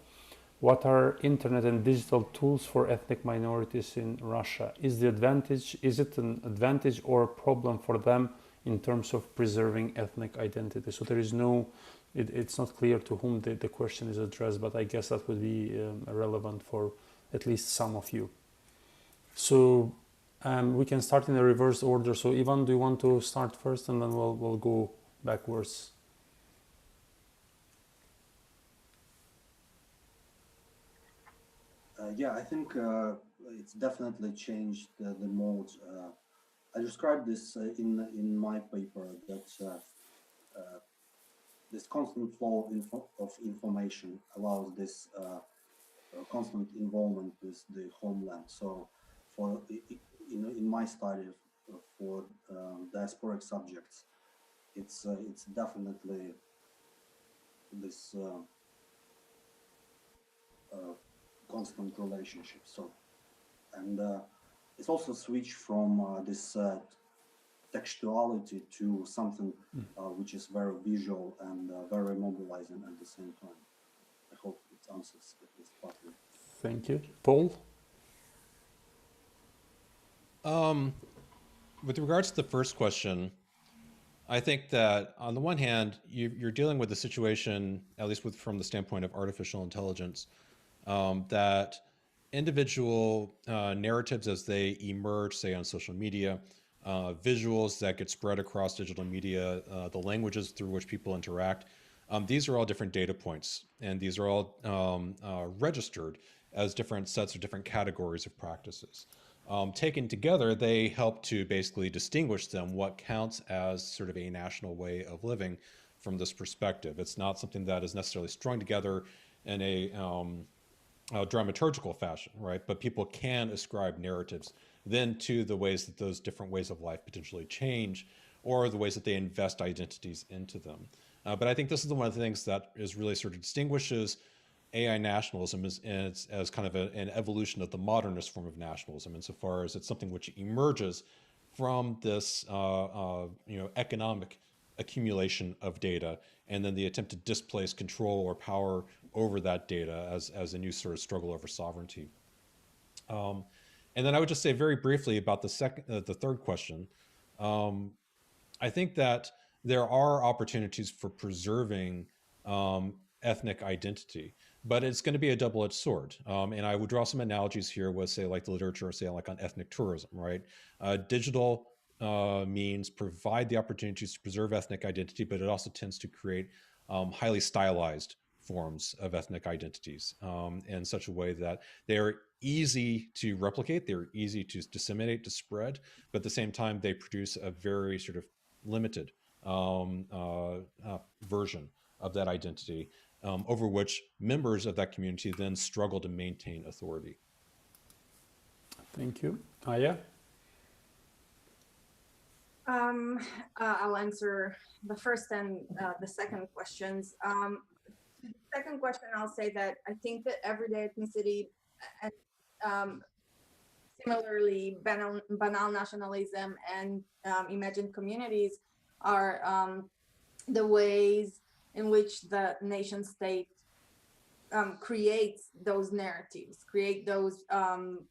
what are internet and digital tools for ethnic minorities in Russia? Is it an advantage or a problem for them in terms of preserving ethnic identity? So there is no, it's not clear to whom the question is addressed, but I guess that would be relevant for at least some of you. So we can start in the reverse order. So Ivan, do you want to start first, and then we'll go backwards? Yeah, I think it's definitely changed the mode. I described this in my paper, that this constant flow of information allows this constant involvement with the homeland. So for in my study for diasporic subjects, it's definitely this constant relationship. So, and it's also switched from this textuality to something which is very visual and very mobilizing at the same time. I hope it answers this partly. Thank you. Paul? With regards to the first question, I think that on the one hand, you're dealing with a situation, at least from the standpoint of artificial intelligence, that individual narratives as they emerge, say on social media, visuals that get spread across digital media, the languages through which people interact, these are all different data points, and these are all registered as different sets or different categories of practices. Taken together, they help to basically distinguish them, what counts as sort of a national way of living from this perspective. It's not something that is necessarily strung together in a dramaturgical fashion, right? But people can ascribe narratives then to the ways that those different ways of life potentially change, or the ways that they invest identities into them. But I think this is one of the things that is really sort of distinguishes AI nationalism as kind of an evolution of the modernist form of nationalism, insofar as it's something which emerges from this economic accumulation of data, and then the attempt to displace control or power over that data as a new sort of struggle over sovereignty. And then I would just say very briefly about the third question. I think that there are opportunities for preserving ethnic identity, but it's going to be a double-edged sword. And I would draw some analogies here with, say, like the literature, say, like on ethnic tourism, right? Digital means provide the opportunities to preserve ethnic identity, but it also tends to create highly stylized forms of ethnic identities in such a way that they're easy to replicate, they're easy to disseminate, to spread, but at the same time, they produce a very sort of limited version of that identity, over which members of that community then struggle to maintain authority. Thank you. Aya? I'll answer the first and the second questions. The second question, I'll say that I think that everyday ethnicity and similarly banal nationalism and imagined communities are the ways in which the nation state creates those narratives, create those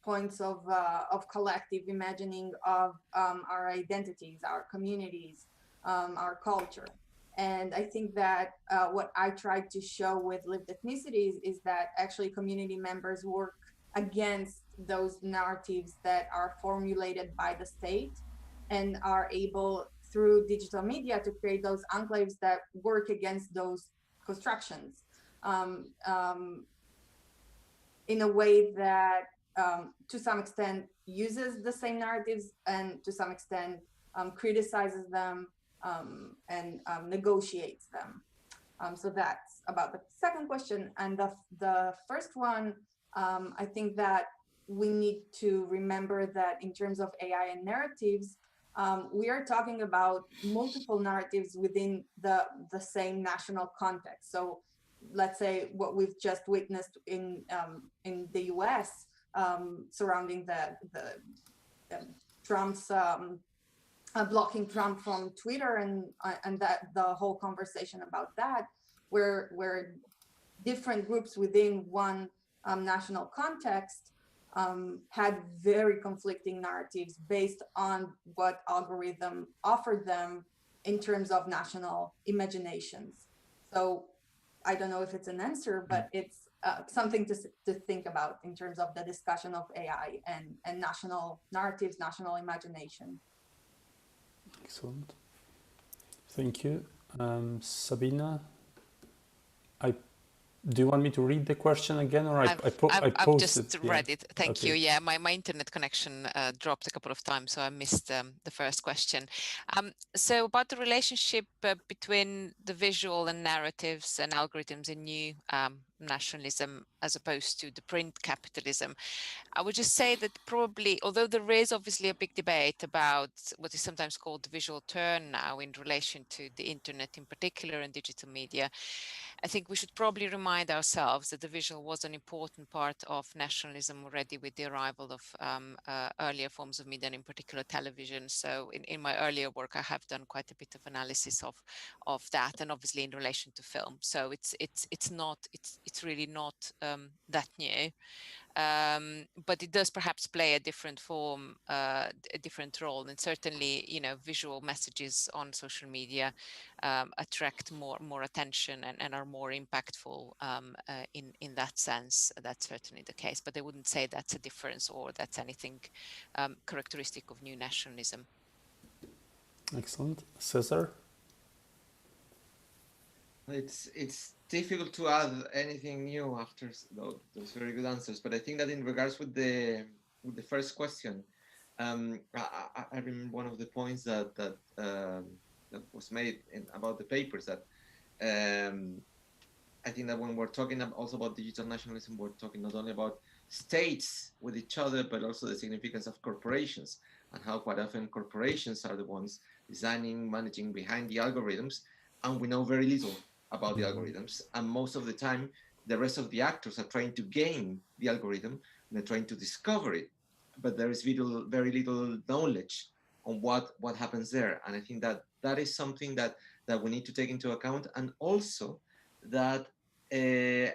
points of collective imagining of our identities, our communities, our culture. And I think that what I tried to show with lived ethnicities is that actually community members work against those narratives that are formulated by the state and are able through digital media to create those enclaves that work against those constructions in a way that to some extent uses the same narratives and to some extent criticizes them and negotiates them. So that's about the second question. And the first one, I think that we need to remember that in terms of AI and narratives, we are talking about multiple narratives within the same national context. So let's say what we've just witnessed in the US surrounding the Trump's blocking Trump from Twitter and that the whole conversation about that, where different groups within one national context had very conflicting narratives based on what algorithm offered them in terms of national imaginations. So I don't know if it's an answer, but it's something to think about in terms of the discussion of AI and national narratives, national imagination. Excellent. Thank you. Sabina, do you want me to read the question again, or I I've just it? read it. Thank Okay. you. Yeah, my internet connection dropped a couple of times, so I missed the first question. So about the relationship between the visual and narratives and algorithms in new nationalism as opposed to the print capitalism. I would just say that probably, although there is obviously a big debate about what is sometimes called the visual turn now in relation to the internet in particular and digital media, I think we should probably remind ourselves that the visual was an important part of nationalism already with the arrival of earlier forms of media, and in particular television. So in my earlier work, I have done quite a bit of analysis of that, and obviously in relation to film. So it's really not that new. But it does perhaps play a different form, a different role, and certainly, you know, visual messages on social media attract more attention and are more impactful in that sense. That's certainly the case, but I wouldn't say that's a difference or that's anything characteristic of new nationalism. Excellent. César? It's difficult to add anything new after those very good answers, but I think that in regards with the first question, I remember one of the points that was made about the papers, that I think that when we're talking also about digital nationalism, we're talking not only about states with each other, but also the significance of corporations and how quite often corporations are the ones designing, managing behind the algorithms, and we know very little about the algorithms, and most of the time the rest of the actors are trying to game the algorithm, and they're trying to discover it, but there is very little knowledge on what happens there. And I think that that is something that we need to take into account, and also that algorithms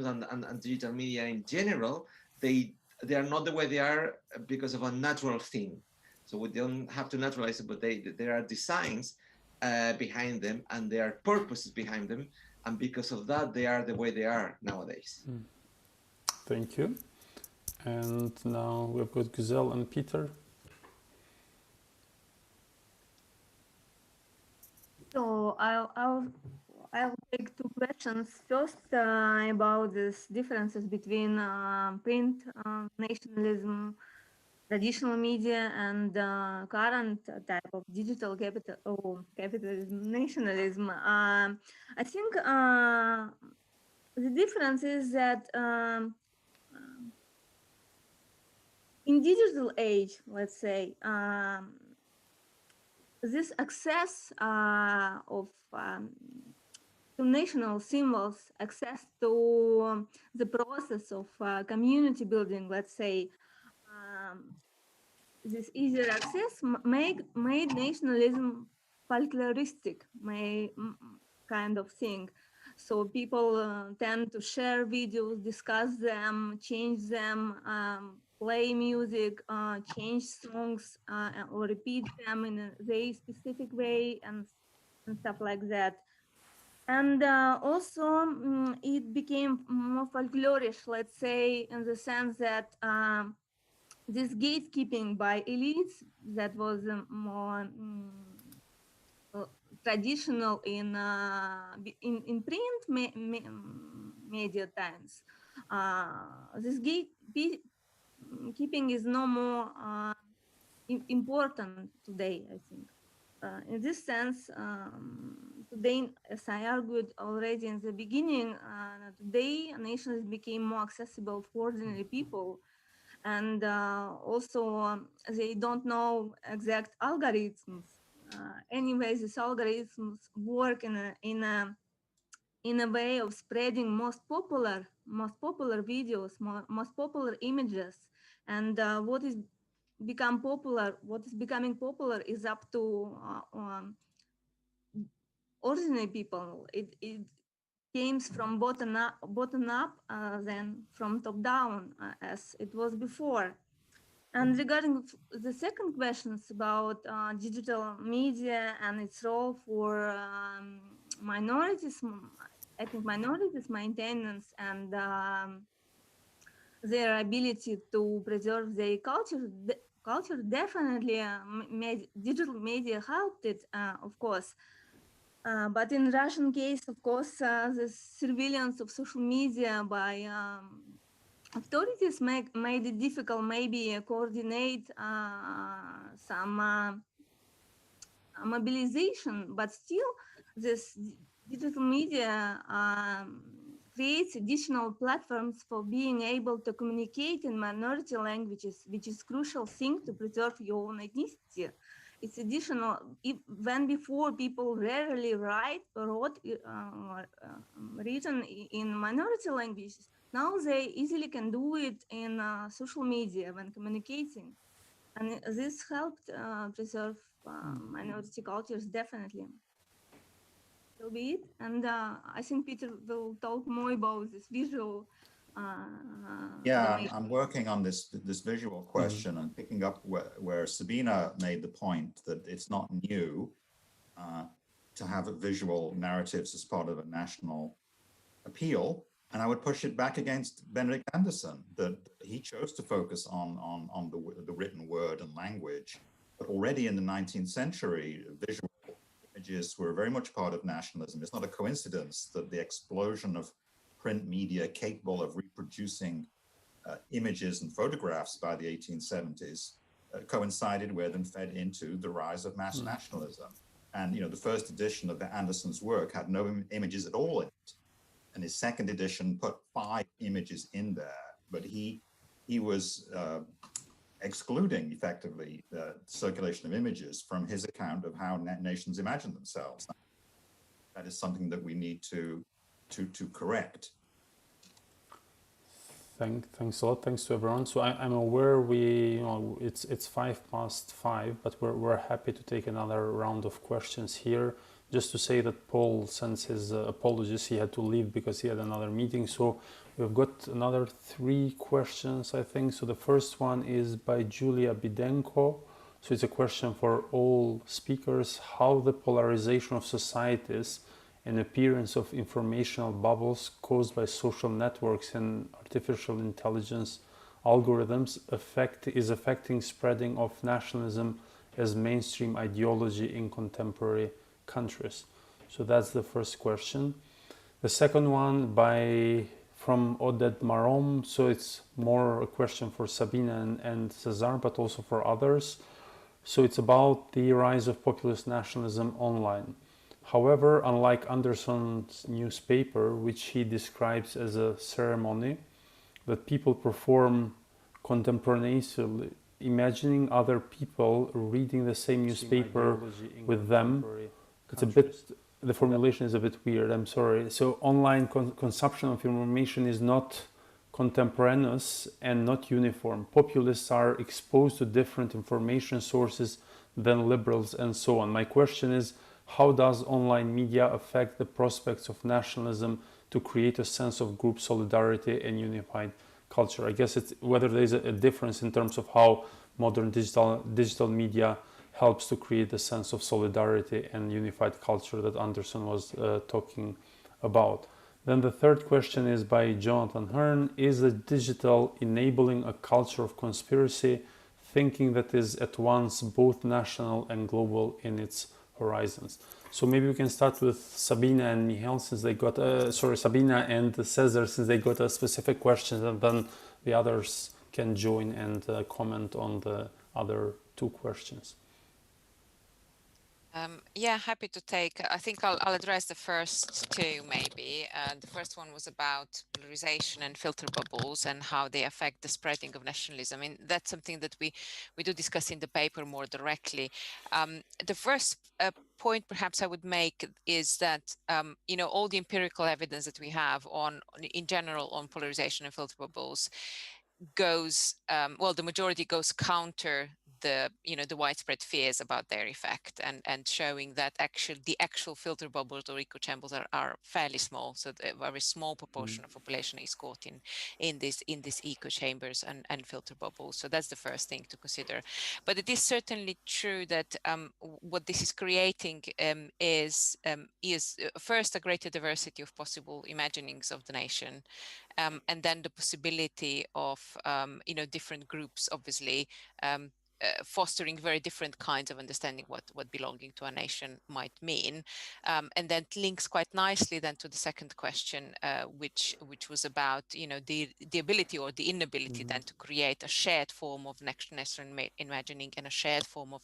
and digital media in general, they are not the way they are because of a natural thing. So we don't have to naturalize it, but there are designs behind them, and there are purposes behind them, and because of that they are the way they are nowadays. Thank you. And now we've got Guzel and Peter. So I'll take two questions. First, about these differences between print nationalism, traditional media, and current type of digital capitalism, nationalism. I think the difference is that in digital age, let's say, this access of to national symbols, access to the process of community building, let's say, this easier access made nationalism folkloristic, kind of thing. So people tend to share videos, discuss them, change them, play music, change songs, or repeat them in a very specific way, and stuff like that. And also it became more folklorish, let's say, in the sense that this gatekeeping by elites that was more traditional in print media times. This gatekeeping is no more important today, I think. In this sense, today, as I argued already in the beginning, today nations became more accessible for ordinary people, and also they don't know exact algorithms. Anyway, these algorithms work in a way of spreading most popular videos, most popular images, and what is becoming popular is up to ordinary people. It comes from bottom up than from top down, as it was before. And regarding the second questions about digital media and its role for minorities, I think minorities' maintenance and their ability to preserve their culture definitely digital media helped it, of course. But in Russian case, of course, the surveillance of social media by authorities made it difficult maybe coordinate some mobilization, but still this digital media creates additional platforms for being able to communicate in minority languages, which is crucial thing to preserve your own ethnicity. It's additional, when before people rarely wrote written in minority languages, now they easily can do it in social media when communicating. And this helped preserve minority cultures, definitely. So be it. And I think Peter will talk more about this visual. Yeah, I'm working on this visual question and picking up where Sabina made the point that it's not new to have visual narratives as part of a national appeal. And I would push it back against Benedict Anderson, that he chose to focus on the written word and language. But already in the 19th century, visual images were very much part of nationalism. It's not a coincidence that the explosion of print media capable of reproducing images and photographs by the 1870s coincided with and fed into the rise of mass nationalism. And the first edition of Anderson's work had no images at all in it. And his second edition put 5 images in there, but he was excluding effectively the circulation of images from his account of how nations imagine themselves. That is something that we need to correct. Thanks a lot. Thanks to everyone. So I'm aware it's 5:05, but we're happy to take another round of questions here. Just to say that Paul sends his apologies. He had to leave because he had another meeting. So we've got another 3 questions, I think. So the first one is by Julia Bidenko. So it's a question for all speakers: how the polarization of societies and appearance of informational bubbles caused by social networks and artificial intelligence algorithms is affecting spreading of nationalism as mainstream ideology in contemporary countries. So that's the first question. The second one from Oded Marom. So it's more a question for Sabina and César, but also for others. So it's about the rise of populist nationalism online. However, unlike Anderson's newspaper, which he describes as a ceremony that people perform contemporaneously, imagining other people reading the same newspaper with them, it's a bit, the formulation is a bit weird, I'm sorry. So online consumption of information is not contemporaneous and not uniform. Populists are exposed to different information sources than liberals and so on. My question is, how does online media affect the prospects of nationalism to create a sense of group solidarity and unified culture? I guess it's whether there is a difference in terms of how modern digital media helps to create a sense of solidarity and unified culture that Anderson was talking about. Then the third question is by Jonathan Hearn. Is the digital enabling a culture of conspiracy thinking that is at once both national and global in its horizons? So maybe we can start with Sabina and Mihelj, since they got, Sabina and César, since they got a specific question, and then the others can join and comment on the other two questions. Yeah, happy to take. I think I'll address the first two maybe. The first one was about polarization and filter bubbles and how they affect the spreading of nationalism. I mean, that's something that we do discuss in the paper more directly. The first point perhaps I would make is that, you know, all the empirical evidence that we have on in general on polarization and filter bubbles goes, well, the majority goes counter the, you know, the widespread fears about their effect, and showing that the actual filter bubbles or echo chambers are fairly small. So a very small proportion of population is caught in these echo chambers and filter bubbles. So that's the first thing to consider. But it is certainly true that what this is creating is first a greater diversity of possible imaginings of the nation, and then the possibility of you know, different groups obviously fostering very different kinds of understanding what belonging to a nation might mean, and that links quite nicely then to the second question, which was about, you know, the ability or the inability then to create a shared form of national imagining and a shared form of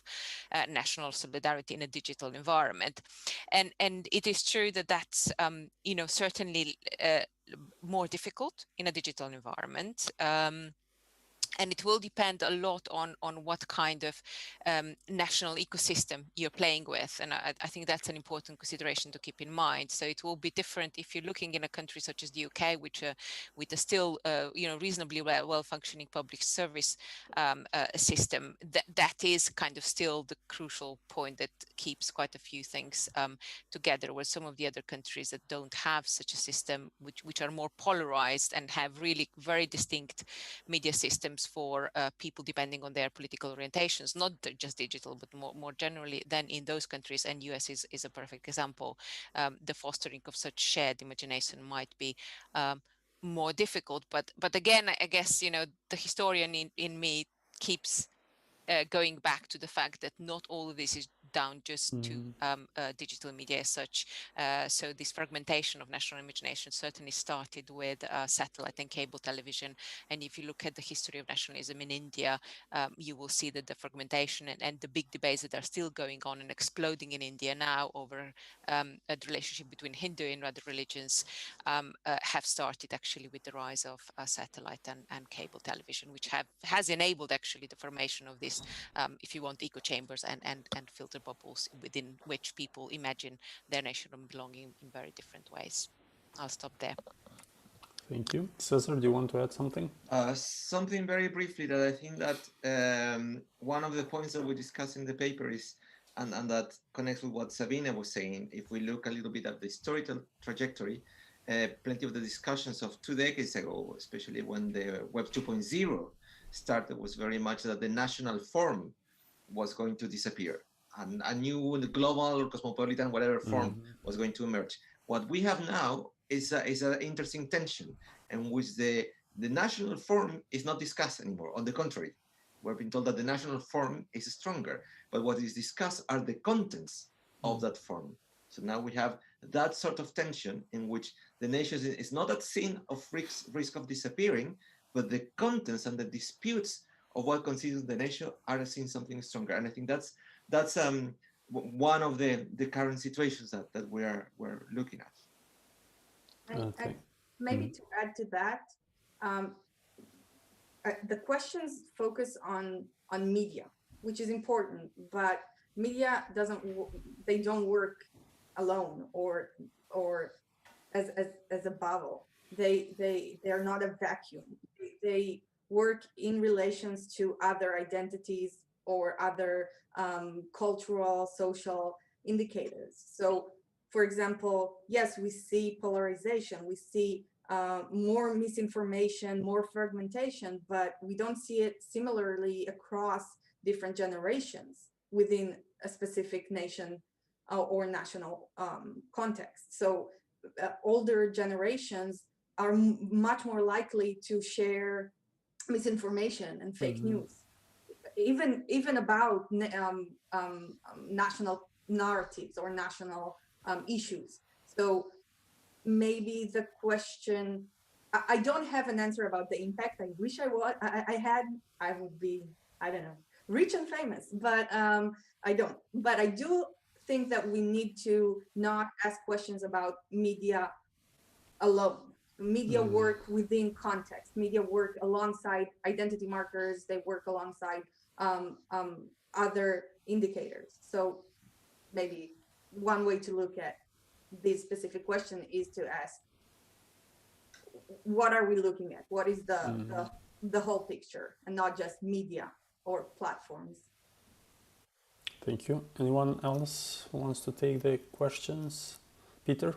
national solidarity in a digital environment, and it is true that that's you know, certainly more difficult in a digital environment. And it will depend a lot on what kind of national ecosystem you're playing with. And I think that's an important consideration to keep in mind. So it will be different if you're looking in a country such as the UK, which with a still you know, reasonably well functioning public service system. That is kind of still the crucial point that keeps quite a few things together, where some of the other countries that don't have such a system, which are more polarized and have really very distinct media systems for people depending on their political orientations, not just digital, but more generally, then in those countries, and US is a perfect example, the fostering of such shared imagination might be more difficult. But again, I guess, you know, the historian in me keeps going back to the fact that not all of this is down just to digital media as such. So this fragmentation of national imagination certainly started with satellite and cable television. And if you look at the history of nationalism in India, you will see that the fragmentation and the big debates that are still going on and exploding in India now over the relationship between Hindu and other religions have started actually with the rise of satellite and cable television, which has enabled actually the formation of this, if you want, echo chambers and filter bubbles within which people imagine their nation and belonging in very different ways. I'll stop there. Thank you. César, do you want to add something? Something very briefly that I think that one of the points that we discuss in the paper is, and that connects with what Sabina was saying, if we look a little bit at the historical trajectory, plenty of the discussions of 2 decades ago, especially when the Web 2.0 started, was very much that the national form was going to disappear, and a new global, cosmopolitan, whatever form was going to emerge. What we have now is an interesting tension in which the national form is not discussed anymore. On the contrary, we're being told that the national form is stronger, but what is discussed are the contents of that form. So now we have that sort of tension in which the nation is not at scene of risk of disappearing, but the contents and the disputes of what constitutes the nation are seen something stronger. And I think that's one of the current situations that we're looking at. I maybe to add to that, the questions focus on media, which is important, but media they don't work alone or as a bubble. They're not a vacuum. They work in relations to other identities or other cultural, social indicators. So, for example, yes, we see polarization, we see more misinformation, more fragmentation, but we don't see it similarly across different generations within a specific nation or national context. So older generations are much more likely to share misinformation and fake news, even about national narratives or national issues. So maybe the question, I don't have an answer about the impact. I wish I had. I would be, I don't know, rich and famous, but I don't. But I do think that we need to not ask questions about media alone. Media work within context. Media work alongside identity markers. They work alongside other indicators. So maybe one way to look at this specific question is to ask, what are we looking at? What is the whole picture, and not just media or platforms? Thank you. Anyone else who wants to take the questions? Peter?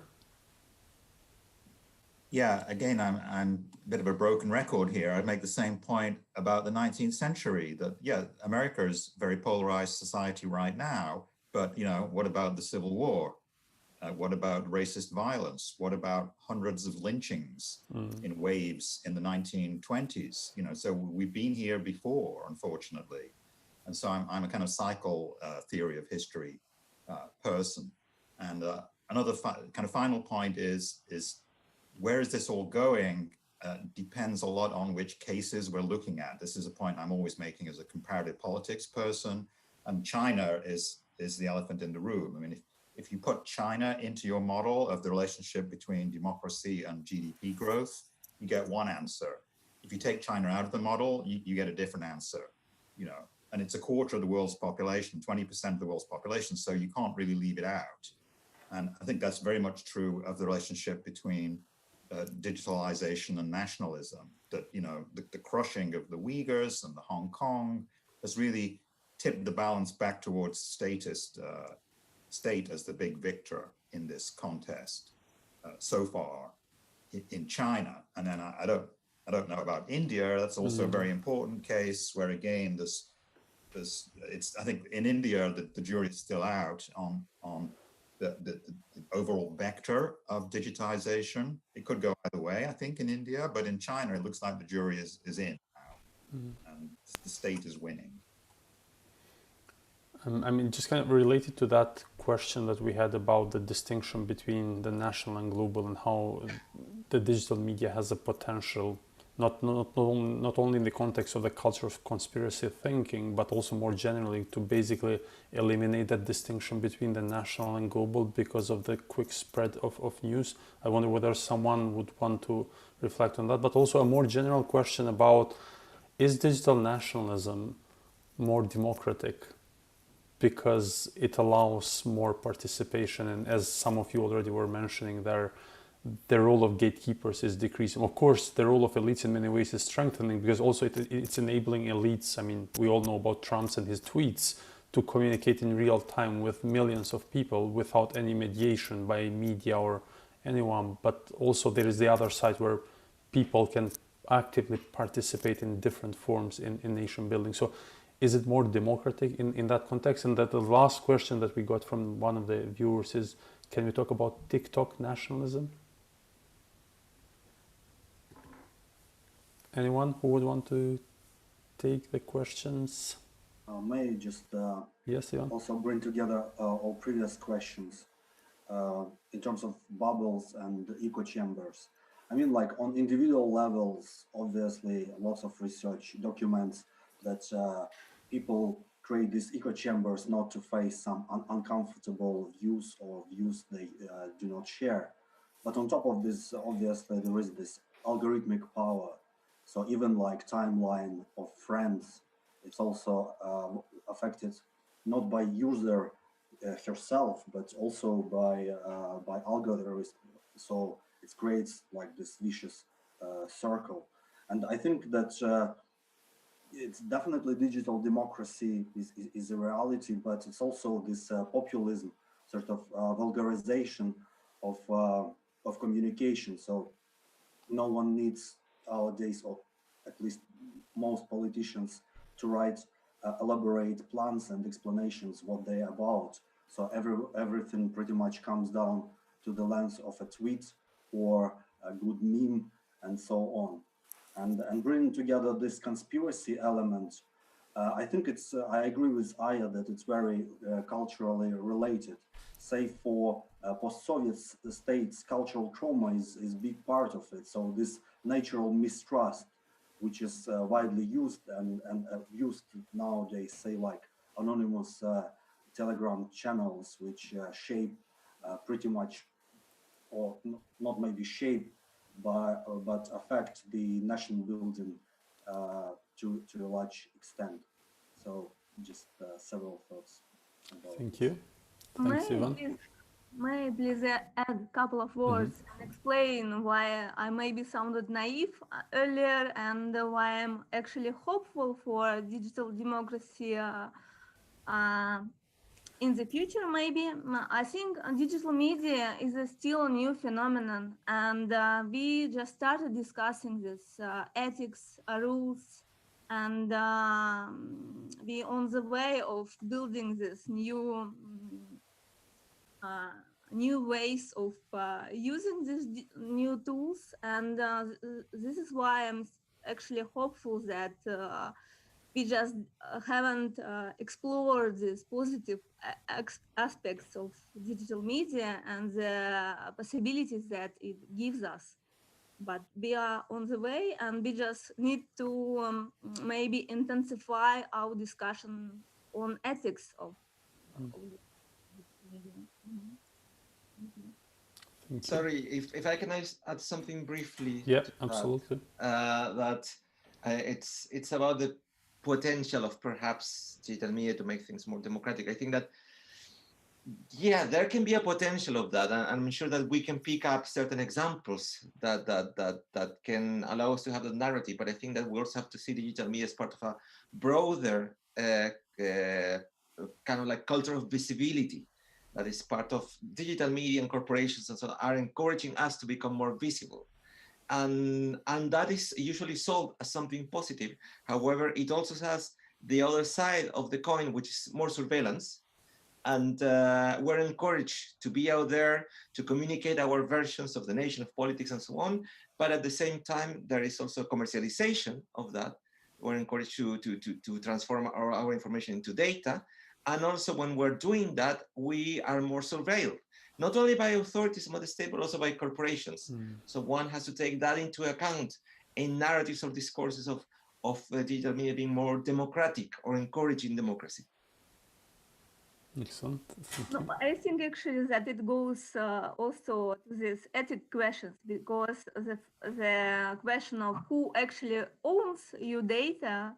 Yeah, again, I'm a bit of a broken record here. I'd make the same point about the 19th century, that, yeah, America is a very polarized society right now, but, you know, what about the Civil War? What about racist violence? What about hundreds of lynchings in waves in the 1920s? You know, so we've been here before, unfortunately. And so I'm a kind of cycle theory of history person. And another kind of final point is where is this all going depends a lot on which cases we're looking at. This is a point I'm always making as a comparative politics person. And China is the elephant in the room. I mean, if you put China into your model of the relationship between democracy and GDP growth, you get one answer. If you take China out of the model, you get a different answer, you know, and it's a quarter of the world's population, 20% of the world's population, so you can't really leave it out. And I think that's very much true of the relationship between digitalization and nationalism, that, you know, the crushing of the Uyghurs and the Hong Kong has really tipped the balance back towards statist state as the big victor in this contest so far in China. And then I don't know about India. That's also a very important case where, again, I think in India the jury is still out on the overall vector of digitization. It could go either way, I think, in India, but in China it looks like the jury is in now, and the state is winning. I mean, just kind of related to that question that we had about the distinction between the national and global, and how the digital media has a potential, not only in the context of the culture of conspiracy thinking, but also more generally to basically eliminate that distinction between the national and global because of the quick spread of news. I wonder whether someone would want to reflect on that, but also a more general question about, is digital nationalism more democratic because it allows more participation, and as some of you already were mentioning, the role of gatekeepers is decreasing. Of course, the role of elites in many ways is strengthening, because also it's enabling elites. I mean, we all know about Trump's and his tweets, to communicate in real time with millions of people without any mediation by media or anyone. But also there is the other side where people can actively participate in different forms in nation building. So is it more democratic in that context? And that the last question that we got from one of the viewers is, can we talk about TikTok nationalism? Anyone who would want to take the questions? May I just yes, Ivan? also bring together all previous questions in terms of bubbles and echo chambers. I mean, like on individual levels, obviously, lots of research documents that people create these echo chambers not to face some uncomfortable views or views they do not share. But on top of this, obviously, there is this algorithmic power. So even like timeline of friends, it's also affected not by user herself, but also by algorithms. So it creates like this vicious circle. And I think that it's definitely digital democracy is a reality, but it's also this populism, sort of vulgarization of communication. So no one needs nowadays, or at least most politicians, to write elaborate plans and explanations what they're about. So everything pretty much comes down to the length of a tweet or a good meme and so on. And bringing together this conspiracy element, I think it's, I agree with Aya that it's very culturally related. Say for post-Soviet states, cultural trauma is a big part of it. So this natural mistrust, which is widely used and used nowadays, say like anonymous Telegram channels, which shape pretty much, or not maybe shape, but affect the national building to a large extent. So just several thoughts about Thank this. you. Thanks, Ivan. May I please add a couple of words and explain why I maybe sounded naive earlier and why I'm actually hopeful for digital democracy in the future, maybe. I think digital media is still a new phenomenon, and we just started discussing this ethics, rules, and we on the way of building this new ways of using these new tools, and this is why I'm actually hopeful that we just haven't explored these positive aspects of digital media and the possibilities that it gives us. But we are on the way, and we just need to maybe intensify our discussion on ethics of media. Sorry, if I can add something briefly. Yeah, absolutely. That it's about the potential of perhaps digital media to make things more democratic. I think that, yeah, there can be a potential of that, and I'm sure that we can pick up certain examples that can allow us to have the narrative. But I think that we also have to see digital media as part of a broader kind of like culture of visibility that is part of digital media, and corporations and so on are encouraging us to become more visible. And that is usually sold as something positive. However, it also has the other side of the coin, which is more surveillance. And we're encouraged to be out there, to communicate our versions of the nation, of politics, and so on. But at the same time, there is also commercialization of that. We're encouraged to transform our information into data. And also when we're doing that, we are more surveilled, not only by authorities of the state, but also by corporations. So one has to take that into account in narratives or discourses of digital media being more democratic or encouraging democracy. Excellent. No, I think actually that it goes also to these ethic questions, because the question of who actually owns your data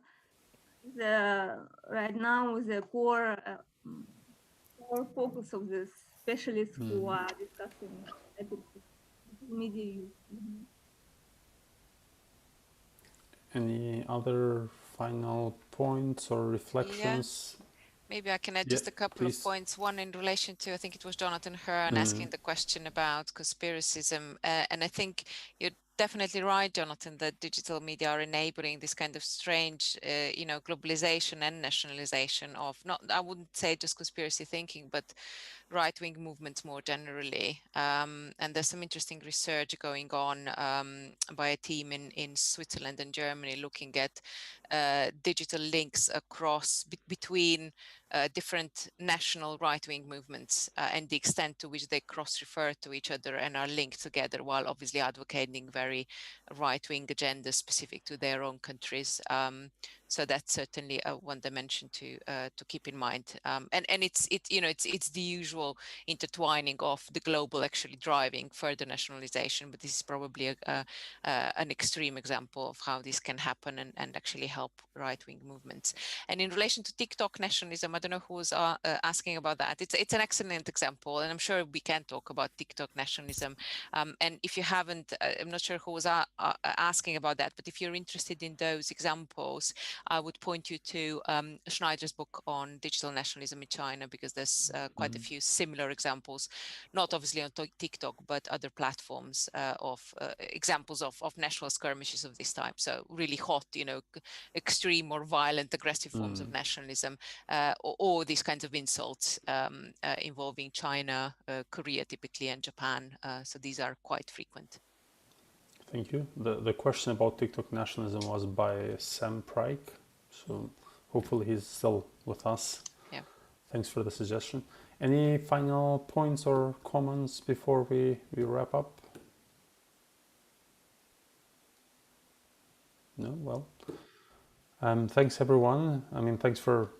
is right now the core focus of this specialists who are discussing ethics of media use. Any other final points or reflections? Yeah. Maybe I can add just a couple of points. One in relation to, I think it was Jonathan Hearn asking the question about conspiracism. And I think you're definitely right, Jonathan, that digital media are enabling this kind of strange, globalization and nationalization of, not, I wouldn't say just conspiracy thinking, but right-wing movements more generally. And there's some interesting research going on by a team in Switzerland and Germany looking at digital links across between different national right-wing movements and the extent to which they cross-refer to each other and are linked together, while obviously advocating very right-wing agendas specific to their own countries. So that's certainly one dimension to keep in mind. And it's the usual intertwining of the global actually driving further nationalization, but this is probably an extreme example of how this can happen and actually help right-wing movements. And in relation to TikTok nationalism, I don't know who's asking about that. It's an excellent example, and I'm sure we can talk about TikTok nationalism. And if you haven't, I'm not sure who was asking about that, but if you're interested in those examples, I would point you to Schneider's book on digital nationalism in China, because there's quite a few similar examples, not obviously on TikTok, but other platforms of examples of national skirmishes of this type. So really hot, extreme or violent, aggressive forms of nationalism, or these kinds of insults involving China, Korea typically, and Japan. So these are quite frequent. Thank you. The question about TikTok nationalism was by Sam Pryke, so hopefully he's still with us. Yeah. Thanks for the suggestion. Any final points or comments before we wrap up? No? Well, thanks everyone. Thanks for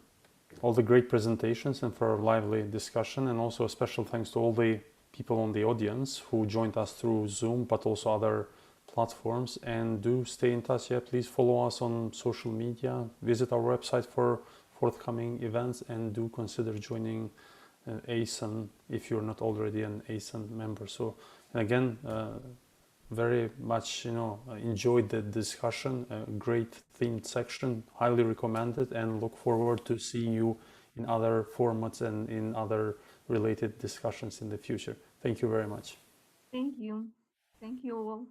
all the great presentations and for a lively discussion, and also a special thanks to all the people on the audience who joined us through Zoom, but also other platforms. And do stay in touch. Yeah, please follow us on social media, visit our website for forthcoming events, and do consider joining ASEN if you're not already an ASEN member. So, and again, very much enjoyed the discussion, a great themed section, highly recommended, and look forward to seeing you in other formats and in other related discussions in the future. Thank you very much. Thank you. Thank you all.